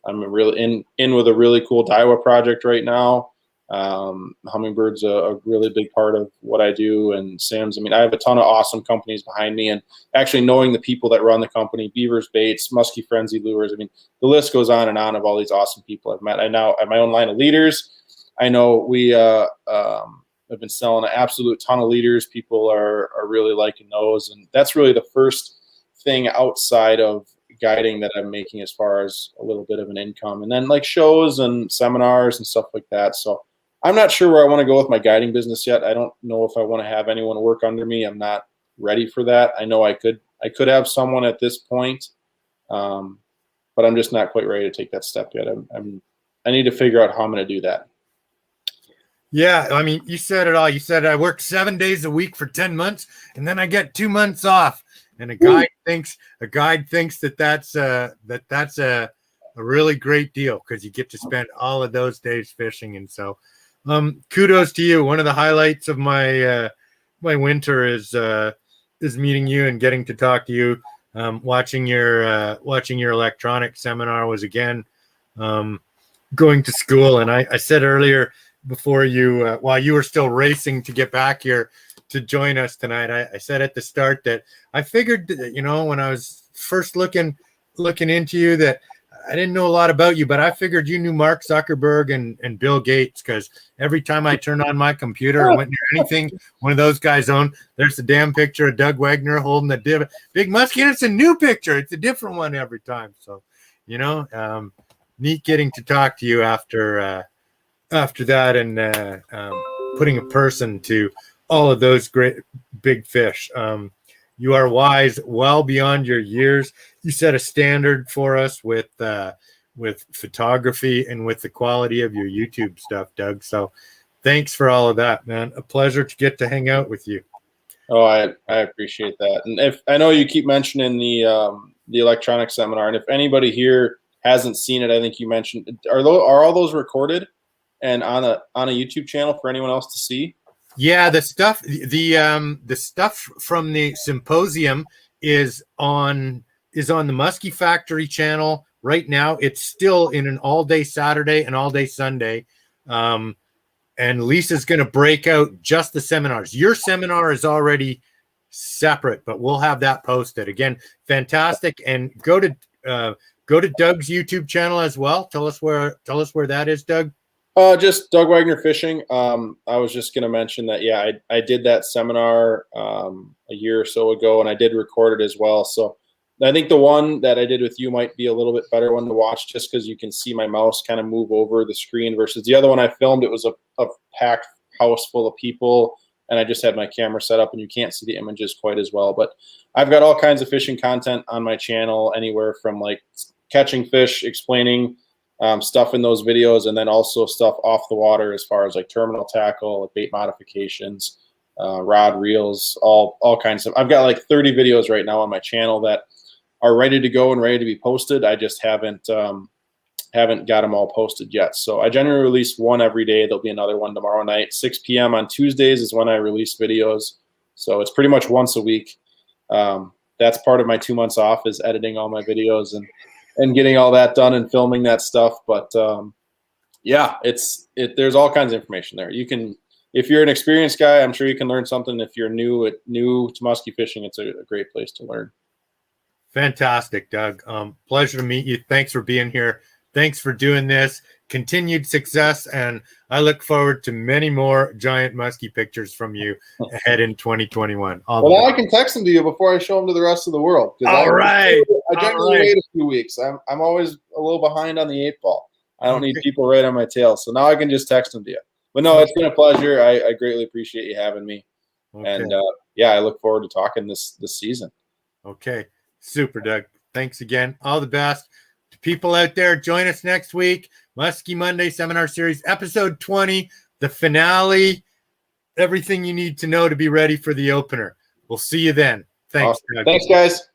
I'm really in with a really cool Daiwa project right now. Hummingbird's a really big part of what I do, and Sam's. I mean, I have a ton of awesome companies behind me, and actually knowing the people that run the company, Beavers Baits, Musky Frenzy Lures. I mean, the list goes on and on of all these awesome people I've met. I now have my own line of leaders. I know we have been selling an absolute ton of leaders. People are really liking those, and that's really the first thing outside of guiding that I'm making as far as a little bit of an income, and then like shows and seminars and stuff like that. So I'm not sure where I want to go with my guiding business yet. I don't know if I want to have anyone work under me. I'm not ready for that. I know I could have someone at this point, but I'm just not quite ready to take that step yet. I need to figure out how I'm going to do that. Yeah, I mean, you said it all. You said I work 7 days a week for 10 months, and then I get 2 months off. And a guide thinks that's a really great deal because you get to spend all of those days fishing. And so, kudos to you. One of the highlights of my winter is meeting you and getting to talk to you. Watching your electronic seminar was again going to school. And I said earlier before you while you were still racing to get back here to join us tonight, I said at the start that I figured, when I was first looking into you, that I didn't know a lot about you, but I figured you knew Mark Zuckerberg and Bill Gates, because every time I turn on my computer or went near anything one of those guys owned, there's a damn picture of Doug Wegner holding the big musky, and it's a new picture. It's a different one every time. So, neat getting to talk to you after that and putting a person to all of those great big fish. You are wise well beyond your years. You set a standard for us with photography and with the quality of your YouTube stuff, Doug. So thanks for all of that, man. A pleasure to get to hang out with you. Oh, I appreciate that. And if I know you keep mentioning the electronic seminar, and if anybody here hasn't seen it, I think you mentioned, are all those recorded and on a YouTube channel for anyone else to see? Yeah, the stuff from the symposium is on the Musky Factory channel right now. It's still in an all-day Saturday and all-day Sunday. And Lisa's going to break out just the seminars. Your seminar is already separate, but we'll have that posted. Again, fantastic. And go to Doug's YouTube channel as well. Tell us where that is, Doug. Just Doug Wegner Fishing. I was just going to mention that, yeah, I did that seminar a year or so ago, and I did record it as well. So I think the one that I did with you might be a little bit better one to watch, just because you can see my mouse kind of move over the screen, versus the other one I filmed. It was a packed house full of people, and I just had my camera set up, and you can't see the images quite as well. But I've got all kinds of fishing content on my channel, anywhere from like catching fish, explaining stuff in those videos, and then also stuff off the water as far as like terminal tackle, bait modifications, rod reels, all kinds of. I've got like 30 videos right now on my channel that are ready to go and ready to be posted. I just haven't got them all posted yet. So I generally release one every day. There'll be another one tomorrow night. 6 p.m. on Tuesdays is when I release videos. So it's pretty much once a week. That's part of my 2 months off, is editing all my videos and getting all that done and filming that stuff. But yeah, there's all kinds of information there. You can, if you're an experienced guy, I'm sure you can learn something. If you're new to musky fishing, it's a great place to learn. Fantastic, Doug. Pleasure to meet you. Thanks for being here. Thanks for doing this. Continued success, and I look forward to many more giant musky pictures from you ahead in 2021. Well, now I can text them to you before I show them to the rest of the world. All right. I generally wait a few weeks. I'm always a little behind on the 8-ball. I don't need people right on my tail, so now I can just text them to you. But no, it's been a pleasure. I greatly appreciate you having me, and yeah, I look forward to talking this season. Okay. Super, Doug. Thanks again. All the best to people out there. Join us next week. Musky Monday Seminar Series, Episode 20, the finale. Everything you need to know to be ready for the opener. We'll see you then. Thanks, Awesome. Doug. Thanks, guys.